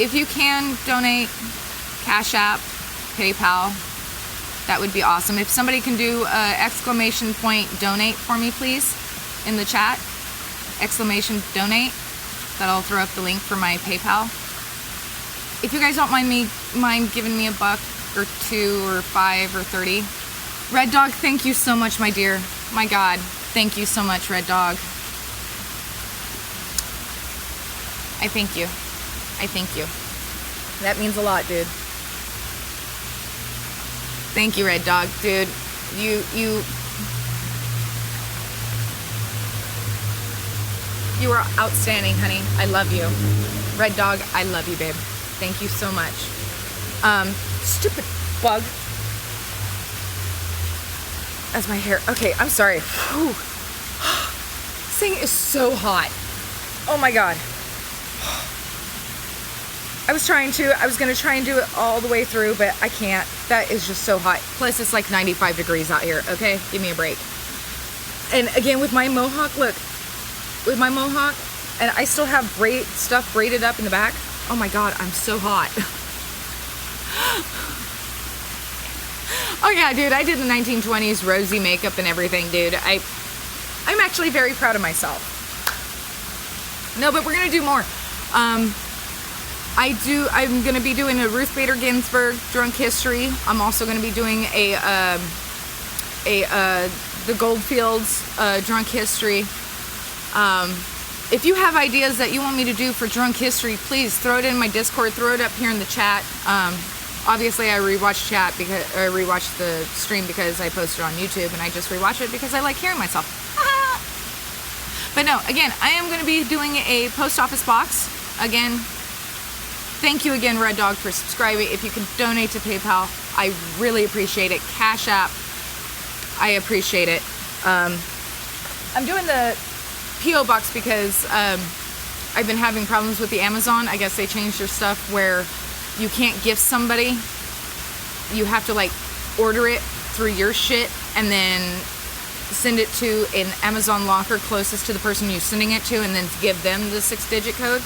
If you can donate, Cash App, PayPal, that would be awesome. If somebody can do exclamation point donate for me, please, in the chat, exclamation donate, that'll throw up the link for my PayPal. If you guys don't mind giving me $1 or $2 or $5 or $30. Red Dog, thank you so much, my dear. My God, thank you so much, Red Dog. I thank you. I thank you. That means a lot, dude. Thank you, Red Dog. Dude, you are outstanding, honey. I love you. Red Dog, I love you, babe. Thank you so much. Stupid bug. That's my hair. Okay, I'm sorry. Whew. This thing is so hot. Oh my God. I was gonna try and do it all the way through, but I can't. That is just so hot. Plus it's like 95 degrees out here, okay? Give me a break. And again, with my mohawk, look. With my mohawk, and I still have stuff braided up in the back. Oh my God, I'm so hot. Oh yeah, dude, I did the 1920s rosy makeup and everything, dude. I'm actually very proud of myself. No, but we're gonna do more. I'm gonna be doing a Ruth Bader Ginsburg drunk history. I'm also gonna be doing the Goldfields drunk history. If you have ideas that you want me to do for drunk history, please throw it in my Discord, throw it up here in the chat. obviously I rewatch chat because, or rewatch the stream because I posted on YouTube, and I just rewatch it because I like hearing myself. But no, again, I am going to be doing a post office box. Again, thank you again, Red Dog, for subscribing. If you can donate to PayPal, I really appreciate it. Cash App, I appreciate it. I'm doing the P.O. box because I've been having problems with the Amazon. I guess they changed their stuff where you can't gift somebody. You have to like order it through your shit and then send it to an Amazon locker closest to the person you're sending it to, and then give them the 6-digit code.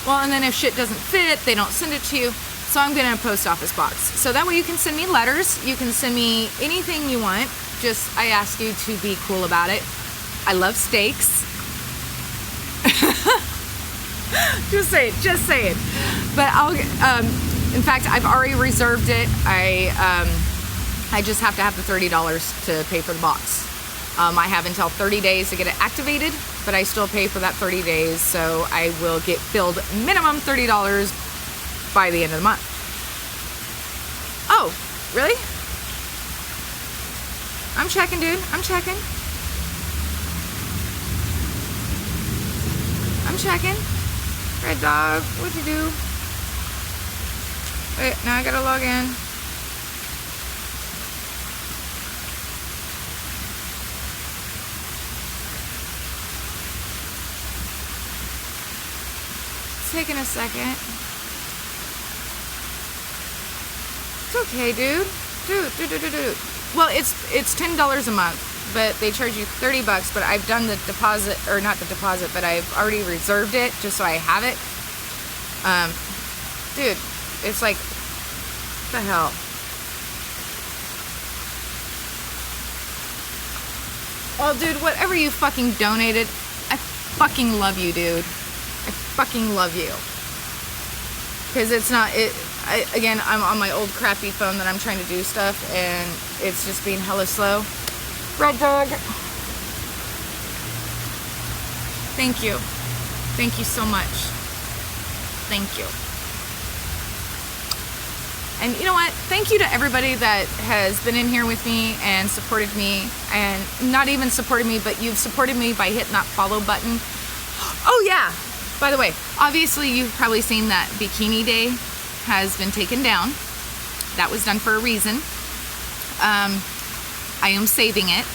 Well, and then if shit doesn't fit, they don't send it to you. So I'm getting a post office box. So that way you can send me letters. You can send me anything you want. Just, I ask you to be cool about it. I love steaks. Just say it. But I'll, in fact, I've already reserved it. I just have to have the $30 to pay for the box. I have until 30 days to get it activated, but I still pay for that 30 days, so I will get billed minimum $30 by the end of the month. Oh, really? I'm checking, dude. I'm checking. Red Dog, what'd you do? Wait, now I gotta log in. Taking a second. It's okay, dude. Dude. Well, it's $10 a month, but they charge you $30. But I've done the deposit, or not the deposit, but I've already reserved it just so I have it. Dude, it's like, what the hell? Oh, dude, whatever you fucking donated, I fucking love you, dude. I fucking love you. Because it's not, again, I'm on my old crappy phone that I'm trying to do stuff, and it's just being hella slow. Red Dog. Thank you. Thank you so much. Thank you. And you know what? Thank you to everybody that has been in here with me and supported me, and not even supported me, but you've supported me by hitting that follow button. Oh yeah. By the way, obviously you've probably seen that Bikini Day has been taken down. That was done for a reason. I am saving it.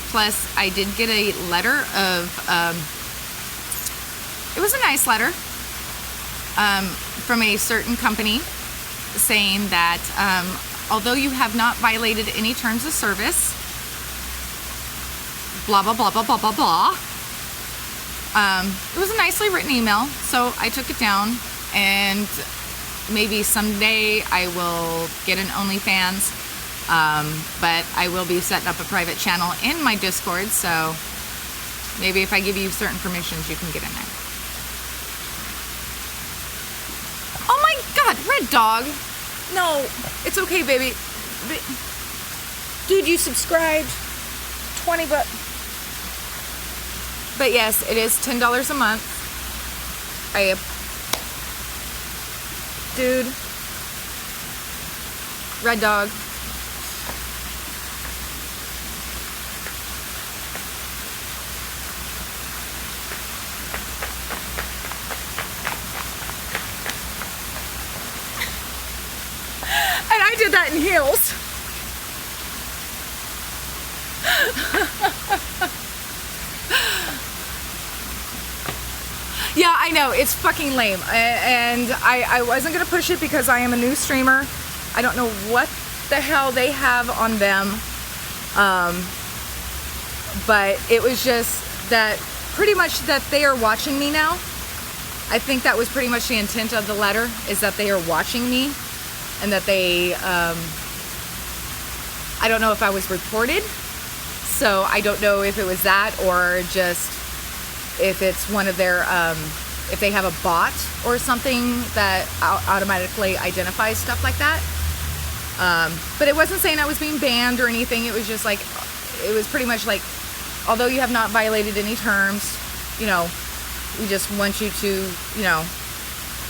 Plus, I did get a letter of, it was a nice letter from a certain company saying that although you have not violated any terms of service, blah, blah, blah, blah, blah, blah, blah. It was a nicely written email, so I took it down, and maybe someday I will get an OnlyFans, but I will be setting up a private channel in my Discord, so maybe if I give you certain permissions, you can get in there. Oh my god, Red Dog! No, it's okay, baby. Dude, you subscribed. 20 bucks. But yes, it is $10 a month. Dude. Red Dog. And I did that in heels. Yeah, I know, it's fucking lame, and I wasn't gonna push it because I am a new streamer. I don't know what the hell they have on them, but it was just that pretty much that they are watching me now. I think that was pretty much the intent of the letter, is that they are watching me, and that they, I don't know if I was reported, so I don't know if it was that, or just if it's one of their, if they have a bot or something that automatically identifies stuff like that. But it wasn't saying I was being banned or anything. It was just like, it was pretty much like, although you have not violated any terms, you know, we just want you to, you know,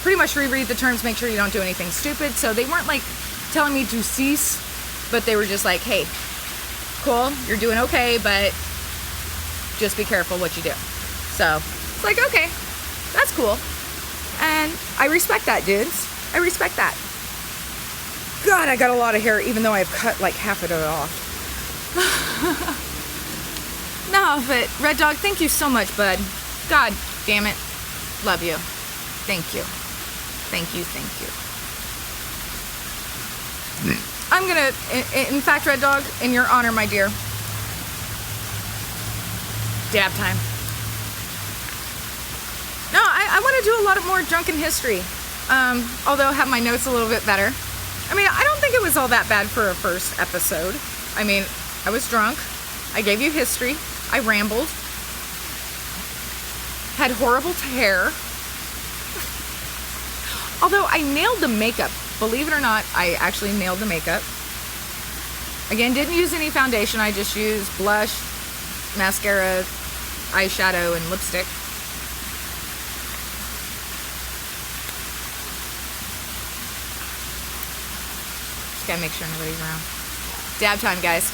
pretty much reread the terms, make sure you don't do anything stupid. So they weren't like telling me to cease, but they were just like, hey, cool, you're doing okay, but just be careful what you do. So it's like, okay, that's cool. And I respect that, dudes. I respect that. God, I got a lot of hair, even though I've cut like half of it off. No, but Red Dog, thank you so much, bud. God damn it. Love you. Thank you. Thank you, thank you. I'm gonna, in fact, Red Dog, in your honor, my dear, dab time. No, I want to do a lot of more drunken history, although I have my notes a little bit better. I mean, I don't think it was all that bad for a first episode. I mean, I was drunk. I gave you history. I rambled. Had horrible hair. Although I nailed the makeup. Believe it or not, I actually nailed the makeup. Again, didn't use any foundation. I just used blush, mascara, eyeshadow, and lipstick. Just gotta make sure nobody's around. Dab time, guys.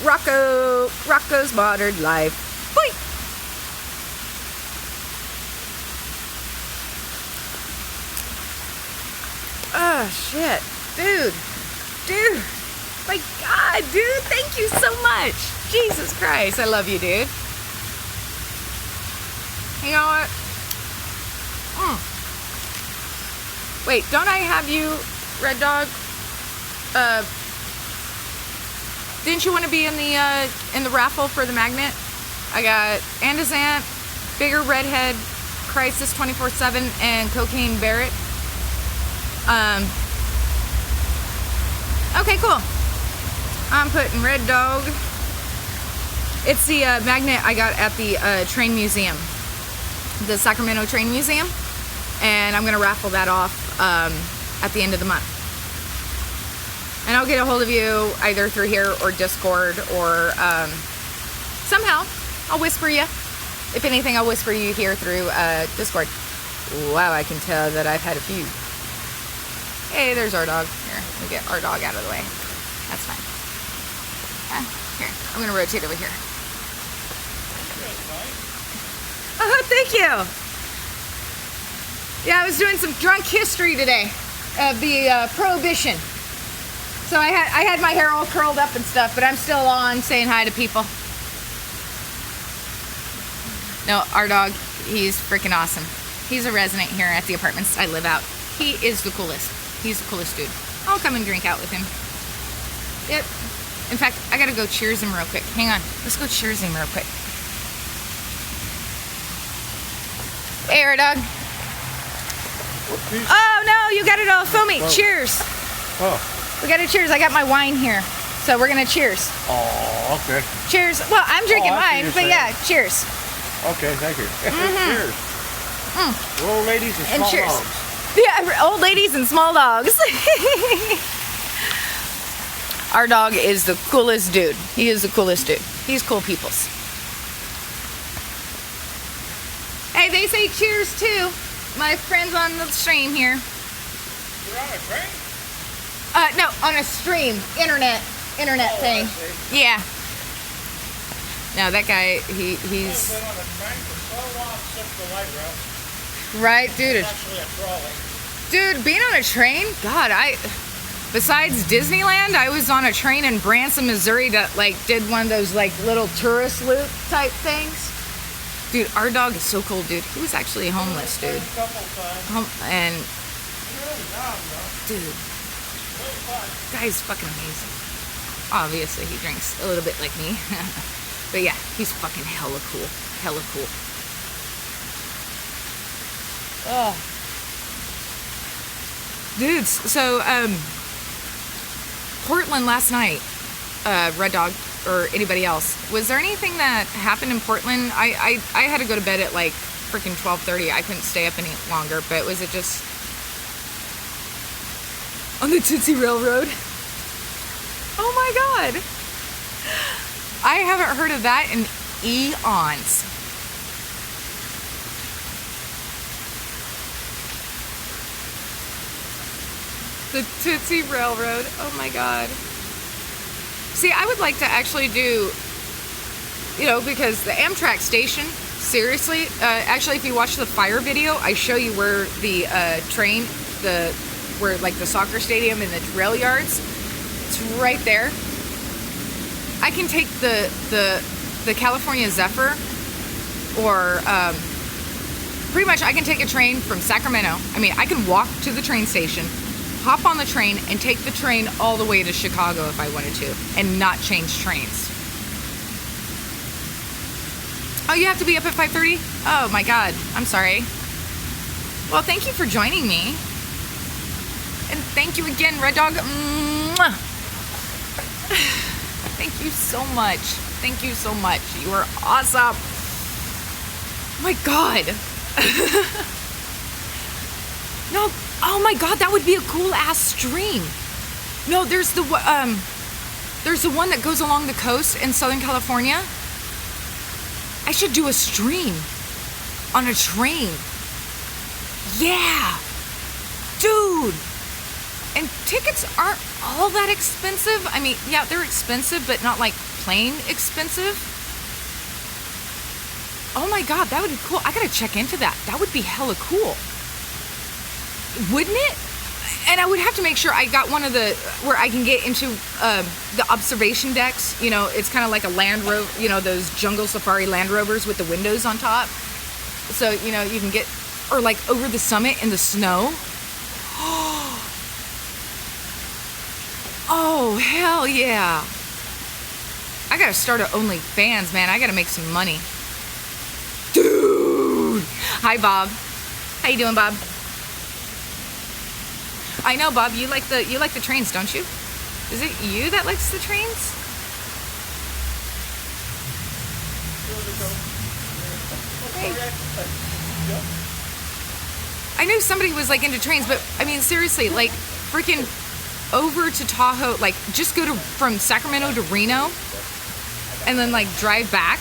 Rocco's Modern Life. Boy. Oh, shit. Dude. My God, dude. Thank you so much. Jesus Christ. I love you, dude. You know what? Wait, don't I have you, Red Dog? Didn't you want to be in the raffle for the magnet? I got Andazant, Bigger Redhead, Crisis 24/7, and Cocaine Barrett. Okay, cool. I'm putting Red Dog. It's the magnet I got at the train museum, the Sacramento Train Museum, and I'm gonna raffle that off at the end of the month. And I'll get a hold of you either through here or Discord or somehow I'll whisper you. If anything, I'll whisper you here through Discord. Wow, I can tell that I've had a few. Hey, there's our dog. Here, let me get our dog out of the way. That's fine. Here, I'm gonna rotate over here. Oh, thank you. Yeah, I was doing some drunk history today of the Prohibition. So I had my hair all curled up and stuff, but I'm still on saying hi to people. No, our dog, he's freaking awesome. He's a resident here at the apartments I live out. He is the coolest. He's the coolest dude. I'll come and drink out with him. Yep. In fact, I gotta go cheers him real quick. Hang on. Let's go cheers him real quick. Hey, our dog. Oh, no, you got it all. Film me. Whoa. Cheers. Oh. We gotta cheers. I got my wine here. So we're gonna cheers. Oh, okay. Cheers. Well, I'm drinking mine, but yeah, cheers. Okay, thank you. Cheers. Old ladies and small cheers. dogs. Yeah, old ladies and small dogs. Our dog is the coolest dude. He is the coolest dude. He's cool peoples. Hey, they say cheers too. My friends on the stream here. You're on a train? No, on a stream. Internet thing. Yeah. No, that guy, he's... I've been on a train for so long since the light rail. Right, dude. It's actually a trolley. Dude, being on a train, God, besides Disneyland, I was on a train in Branson, Missouri that like did one of those like little tourist loop type things. Dude, our dog is so cool, dude. He was actually homeless, dude. And dude, guy's fucking amazing. Obviously, he drinks a little bit like me, but yeah, he's fucking hella cool, hella cool. Oh. Dudes, so Portland last night, Red Dog or anybody else, was there anything that happened in Portland? I had to go to bed at like freaking 12:30. I couldn't stay up any longer, but was it just on the Tootsie Railroad? Oh my God, I haven't heard of that in eons. The Tootsie Railroad. Oh my God. See, I would like to actually do, because the Amtrak station, seriously, actually, if you watch the fire video, I show you where the train, where like the soccer stadium and the rail yards, it's right there. I can take the California Zephyr, or pretty much I can take a train from Sacramento. I mean, I can walk to the train station, hop on the train, and take the train all the way to Chicago if I wanted to, and not change trains. Oh, you have to be up at 5:30? Oh my God, I'm sorry. Well, thank you for joining me. And thank you again, Red Dog. Mwah. Thank you so much. Thank you so much. You are awesome. Oh my God. No, oh my God, that would be a cool ass stream. No, there's the one that goes along the coast in Southern California. I should do a stream on a train. Yeah, dude. And tickets aren't all that expensive. I mean, yeah, they're expensive, but not like plain expensive. Oh my God, that would be cool. I gotta check into that. That would be hella cool. Wouldn't it? And I would have to make sure I got one of where I can get into the observation decks. It's kind of like a Land Rover, those jungle safari Land Rovers with the windows on top. So, you can get, or like over the summit in the snow. Oh, hell yeah. I gotta start a OnlyFans, man. I gotta make some money. Dude. Hi, Bob. How you doing, Bob? I know, Bob, you like the trains, don't you? Is it you that likes the trains? Hey. I knew somebody was like into trains, but I mean, seriously, like freaking over to Tahoe, like just go from Sacramento to Reno and then like drive back.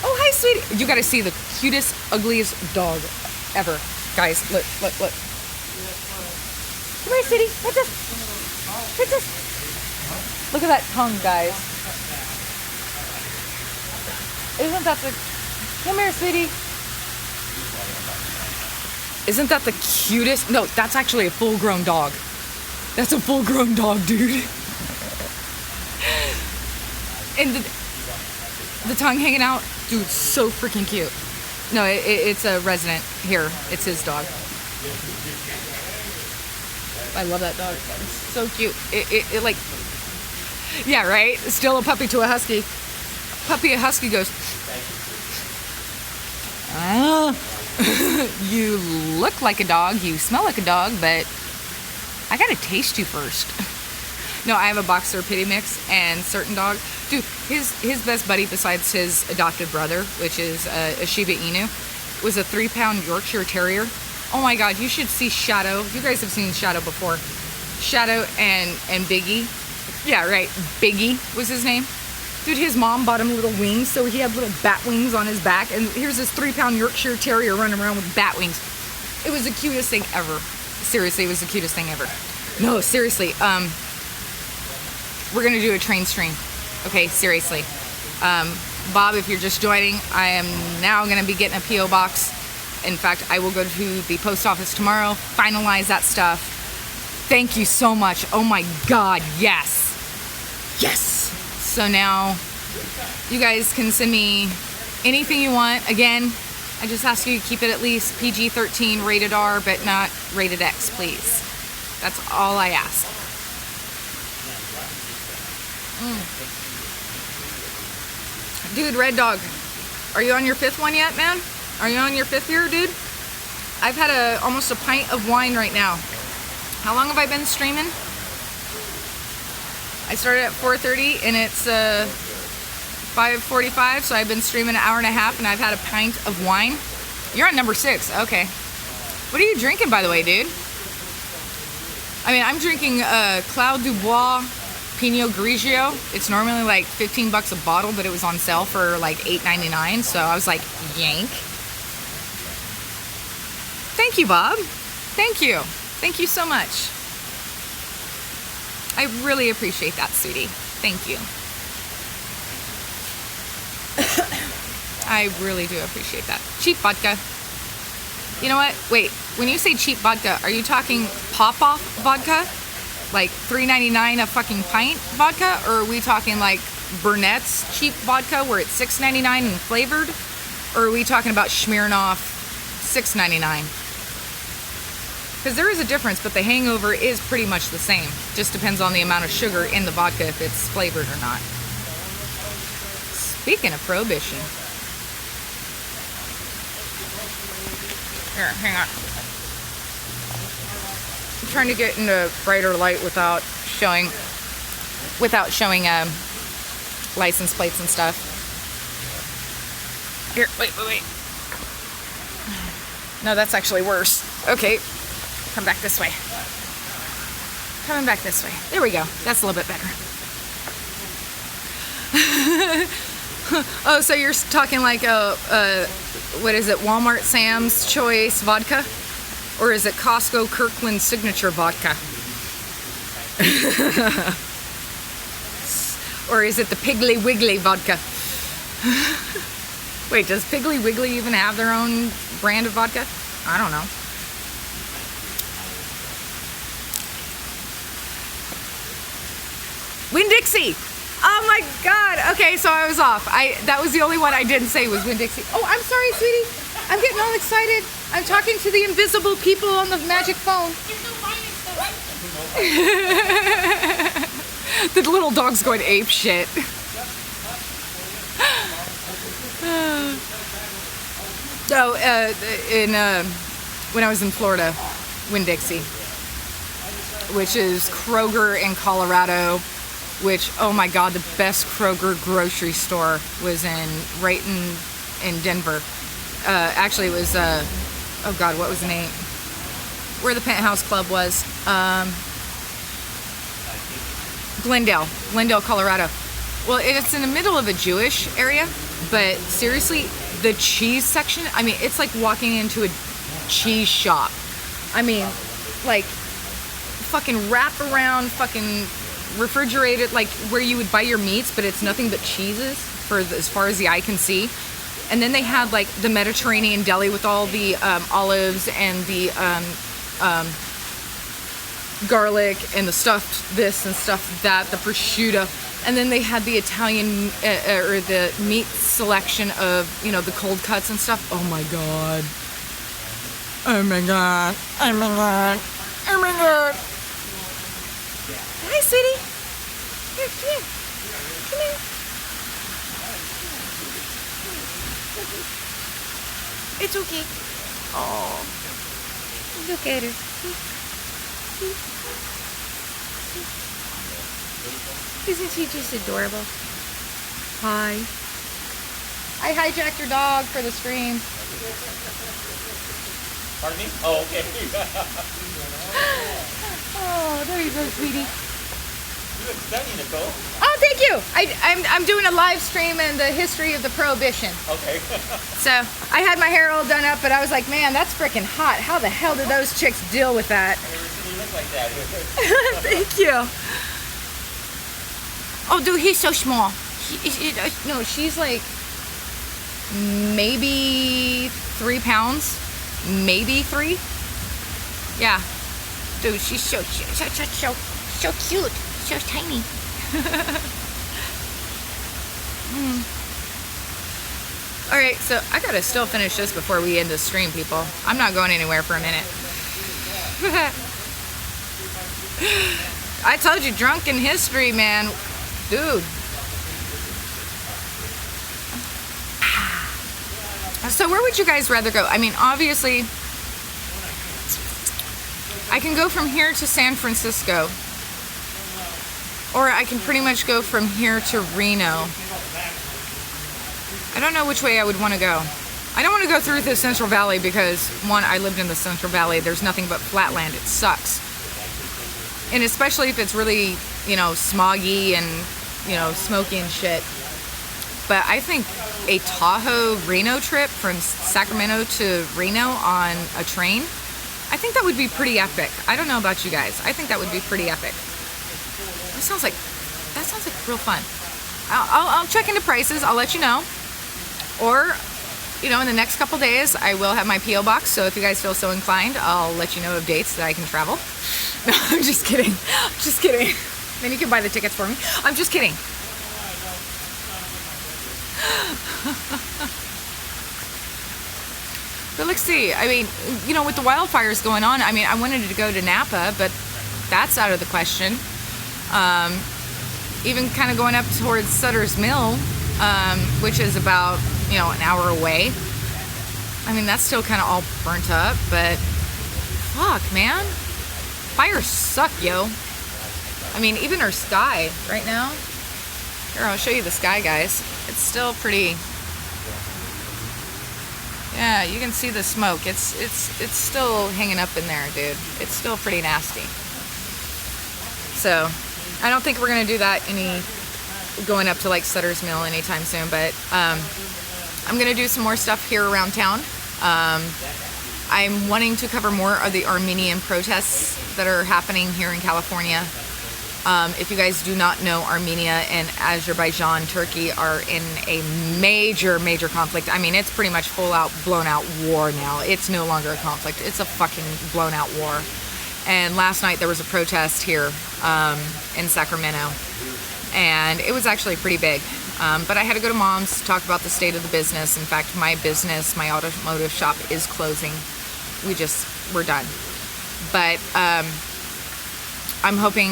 Oh, hi, sweetie. You got to see the cutest, ugliest dog ever. Guys, look. Come here, sweetie. What's this? What's this? Look at that tongue, guys. Isn't that the... Come here, sweetie. Isn't that the cutest? No, that's actually a full-grown dog. That's a full-grown dog, dude. And the tongue hanging out. Dude, so freaking cute. No, it's a resident here. It's his dog. I love that dog. It's so cute. It like, yeah, right? Still a puppy to a husky. A husky goes, you look like a dog, you smell like a dog, but I gotta taste you first. No, I have a boxer pity mix, and certain dog, dude, his best buddy besides his adopted brother, which is a Shiba Inu, was a 3-pound Yorkshire Terrier. Oh my God, you should see Shadow. You guys have seen Shadow before. Shadow and Biggie. Yeah, right. Biggie was his name. Dude, his mom bought him little wings, so he had little bat wings on his back. And here's this 3-pound Yorkshire Terrier running around with bat wings. It was the cutest thing ever. Seriously, it was the cutest thing ever. No, seriously. We're going to do a train stream. Okay, seriously. Bob, if you're just joining, I am now going to be getting a P.O. box. In fact, I will go to the post office tomorrow, finalize that stuff. Thank you so much. Oh my God, yes. Yes. So now you guys can send me anything you want. Again, I just ask you to keep it at least PG-13, rated R, but not rated X, please. That's all I ask. Dude, Red Dog, are you on your 5th one yet, man? Are you on your 5th year, dude? I've had almost a pint of wine right now. How long have I been streaming? I started at 4:30 and it's 5:45, so I've been streaming an hour and a half and I've had a pint of wine. You're on number 6, okay. What are you drinking, by the way, dude? I mean, I'm drinking Cloud du Bois Pinot Grigio. It's normally like $15 a bottle, but it was on sale for like $8.99, so I was like, yank. Thank you, Bob. Thank you. Thank you so much. I really appreciate that, sweetie. Thank you. I really do appreciate that. Cheap vodka. You know what? Wait, when you say cheap vodka, are you talking pop-off vodka? Like $3.99 a fucking pint vodka? Or are we talking like Burnett's cheap vodka where it's $6.99 and flavored? Or are we talking about Smirnoff $6.99? Because there is a difference, but the hangover is pretty much the same. Just depends on the amount of sugar in the vodka if it's flavored or not. Speaking of Prohibition. Here, hang on. I'm trying to get into brighter light without showing license plates and stuff. Here, wait. No, that's actually worse. Okay, come back this way. Coming back this way. There we go. That's a little bit better. Oh, so you're talking like what is it, Walmart Sam's Choice vodka? Or is it Costco Kirkland Signature vodka? Or is it the Piggly Wiggly vodka? Wait, does Piggly Wiggly even have their own brand of vodka? I don't know. Winn-Dixie! Oh my God! Okay, so I was off. That was the only one I didn't say was Winn-Dixie. Oh, I'm sorry, sweetie. I'm getting all excited. I'm talking to the invisible people on the magic phone. The little dog's going ape shit. So, when I was in Florida, Winn-Dixie, which is Kroger in Colorado, which, oh my God, the best Kroger grocery store was right in Denver. Actually, it was, oh God, what was the name? Where the Penthouse Club was. Glendale, Colorado. Well, it's in the middle of a Jewish area, but seriously, the cheese section, I mean, it's like walking into a cheese shop. I mean, like, fucking wrap around, fucking refrigerated, like where you would buy your meats, but it's nothing but cheeses as far as the eye can see. And then they had like the Mediterranean deli with all the olives and the garlic and the stuffed this and stuffed that, the prosciutto. And then they had the Italian or the meat selection of, you know, the cold cuts and stuff. Oh my God. Oh my God. Oh my God. Oh my God. Hi, sweetie. Here, come here. Come here. It's okay. Oh, look at her. Isn't she just adorable? Hi. I hijacked your dog for the stream. Pardon me? Oh, okay. Oh, there you go, sweetie. You look stunning, Nicole. Oh, thank you. I'm doing a live stream in the history of the Prohibition. Okay. So I had my hair all done up, but I was like, man, that's freaking hot. How the hell did those chicks deal with that? I've never seen you look like that. Thank you. Oh, dude, he's so small. No, she's like maybe 3 pounds, maybe 3. Yeah, dude, she's so cute, so tiny. All right, so I gotta still finish this before we end the stream, people. I'm not going anywhere for a minute. I told you, drunken history, man. Dude. So where would you guys rather go? I mean, obviously, I can go from here to San Francisco. Or I can pretty much go from here to Reno. I don't know which way I would want to go. I don't want to go through the Central Valley because, one, I lived in the Central Valley. There's nothing but flatland. It sucks. And especially if it's really, you know, smoggy and, you know, smoky and shit. But I think a Tahoe-Reno trip from Sacramento to Reno on a train, I think that would be pretty epic. I don't know about you guys. I think that would be pretty epic. sounds like real fun. I'll check into prices. I'll let you know. Or, you know, in the next couple days, I will have my P.O. box. So if you guys feel so inclined, I'll let you know of dates that I can travel. No, I'm just kidding. Just kidding. Then you can buy the tickets for me. I'm just kidding. But let's see. I mean, you know, with the wildfires going on, I mean, I wanted to go to Napa, but that's out of the question. Even kind of going up towards Sutter's Mill, which is about, you know, an hour away. I mean, that's still kind of all burnt up, but fuck, man. Fires suck, yo. I mean, even our sky right now. Here, I'll show you the sky, guys. It's still pretty. Yeah, you can see the smoke. It's still hanging up in there, dude. It's still pretty nasty. So, I don't think we're gonna do that going up to like Sutter's Mill anytime soon. But I'm gonna do some more stuff here around town. I'm wanting to cover more of the Armenian protests that are happening here in California. If you guys do not know, Armenia and Azerbaijan, Turkey are in a major conflict. I mean, it's pretty much full out, blown out war now. It's no longer a conflict. It's a fucking blown out war. And last night there was a protest here in Sacramento. And it was actually pretty big. But I had to go to Mom's to talk about the state of the business. In fact, my business, my automotive shop is closing. We're done. But I'm hoping,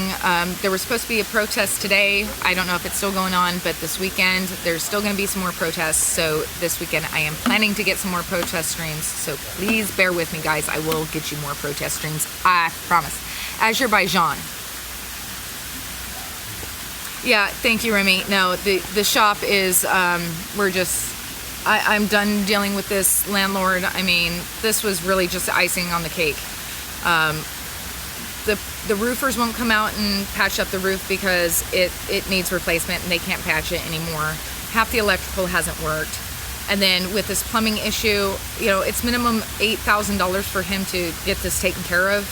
there was supposed to be a protest today. I don't know if it's still going on, but this weekend, there's still going to be some more protests. So this weekend, I am planning to get some more protest streams. So please bear with me, guys. I will get you more protest streams. I promise. Azerbaijan. Yeah, thank you, Remy. No, the shop is, I'm done dealing with this landlord. I mean, this was really just icing on the cake. The roofers won't come out and patch up the roof because it needs replacement and they can't patch it anymore. Half the electrical hasn't worked. And then with this plumbing issue, you know, it's minimum $8,000 for him to get this taken care of.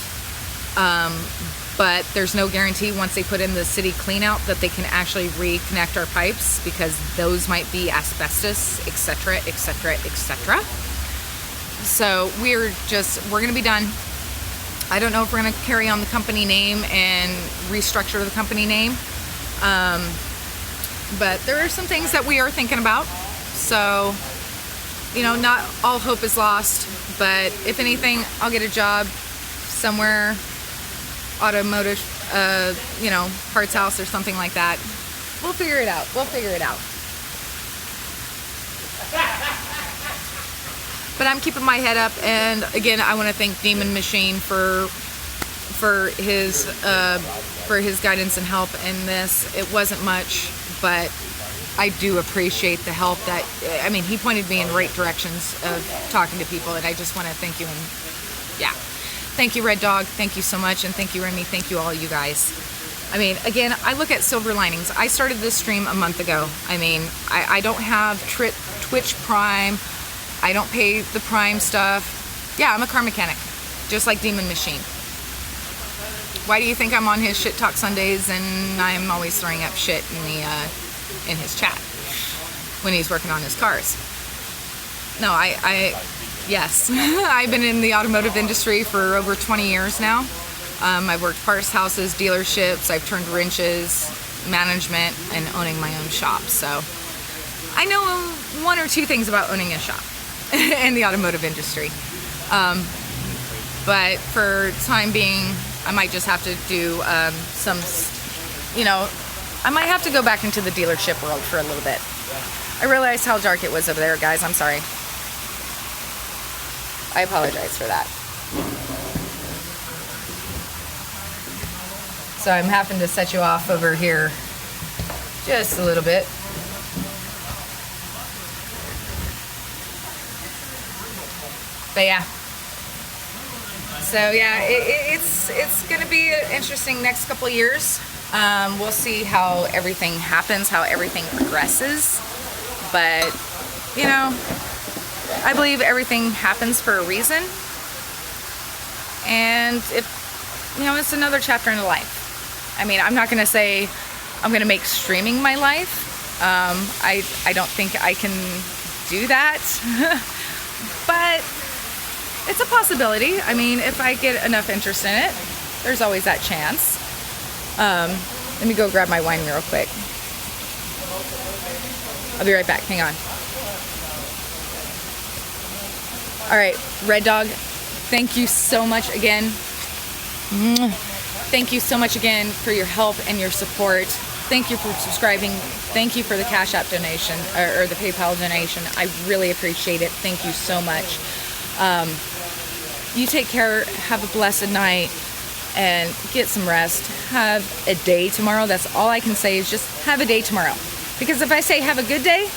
But there's no guarantee once they put in the city clean out that they can actually reconnect our pipes because those might be asbestos, etc., etc., etc. So we're going to be done. I don't know if we're going to carry on the company name and restructure the company name. But there are some things that we are thinking about. So, you know, not all hope is lost. But if anything, I'll get a job somewhere, automotive, you know, parts house or something like that. We'll figure it out. But I'm keeping my head up, and again, I want to thank Demon Machine for his guidance and help in this. It wasn't much, but I do appreciate the help that, I mean, he pointed me in right directions of talking to people, and I just want to thank you. And yeah, thank you, Red Dog. Thank you so much, and thank you, Remy. Thank you, all you guys. I mean, again, I look at silver linings. I started this stream a month ago. I mean, I don't have Twitch Prime. I don't pay the Prime stuff. Yeah, I'm a car mechanic, just like Demon Machine. Why do you think I'm on his Shit Talk Sundays and I'm always throwing up shit in his chat when he's working on his cars? No, yes, I've been in the automotive industry for over 20 years now. I've worked parts houses, dealerships. I've turned wrenches, management, and owning my own shop. So I know one or two things about owning a shop in the automotive industry. But for time being, I might just have to do some, you know, I might have to go back into the dealership world for a little bit. I realized how dark it was over there, guys. I'm sorry. I apologize for that. So I'm having to set you off over here just a little bit. But yeah. So yeah, it's going to be an interesting next couple of years. We'll see how everything happens, how everything progresses. But, you know, I believe everything happens for a reason. And, you know, it's another chapter in life. I mean, I'm not going to say I'm going to make streaming my life. I don't think I can do that, but it's a possibility. I mean, if I get enough interest in it, there's always that chance. Let me go grab my wine real quick. I'll be right back. Hang on. All right, Red Dog, thank you so much again. Thank you so much again for your help and your support. Thank you for subscribing. Thank you for the Cash App donation or the PayPal donation. I really appreciate it. Thank you so much. You take care. Have a blessed night and get some rest. Have a day tomorrow. That's all I can say is just have a day tomorrow. Because if I say have a good day,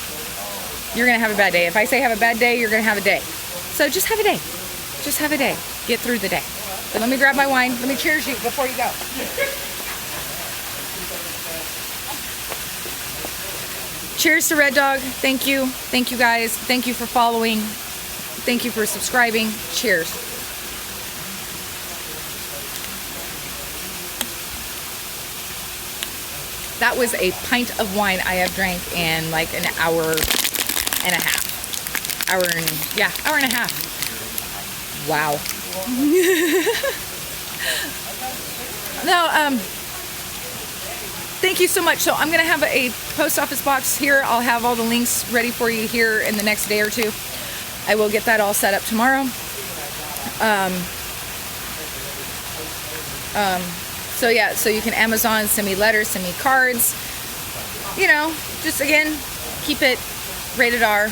you're going to have a bad day. If I say have a bad day, you're going to have a day. So just have a day. Just have a day. Get through the day. But let me grab my wine. Let me cheers you before you go. Cheers to Red Dog. Thank you. Thank you guys. Thank you for following. Thank you for subscribing. Cheers. That was a pint of wine I have drank in like an hour and a half. Hour and a half. Wow. No, thank you so much. So I'm going to have a post office box here. I'll have all the links ready for you here in the next day or two. I will get that all set up tomorrow. So yeah, so you can Amazon, send me letters, send me cards. You know, just again, keep it rated R.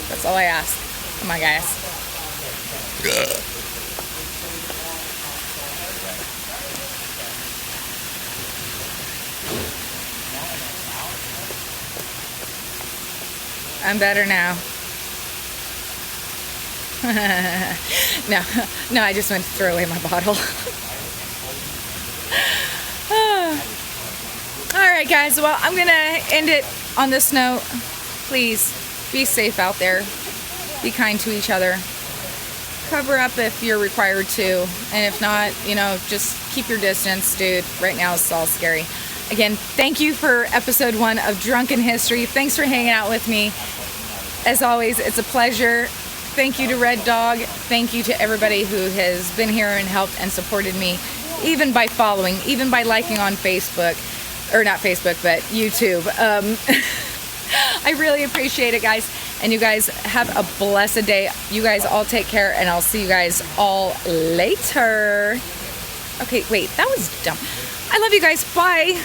That's all I ask. Come on, guys. I'm better now. No, I just went to throw away my bottle. All right, guys. Well, I'm going to end it on this note. Please be safe out there. Be kind to each other. Cover up if you're required to. And if not, you know, just keep your distance, dude. Right now it's all scary. Again, thank you for episode 1 of Drunken History. Thanks for hanging out with me. As always, it's a pleasure. Thank you to Red Dog. Thank you to everybody who has been here and helped and supported me, even by following, even by liking on Facebook, or not Facebook, but YouTube. I really appreciate it, guys. And you guys have a blessed day. You guys all take care, and I'll see you guys all later. Okay, wait, that was dumb. I love you guys. Bye.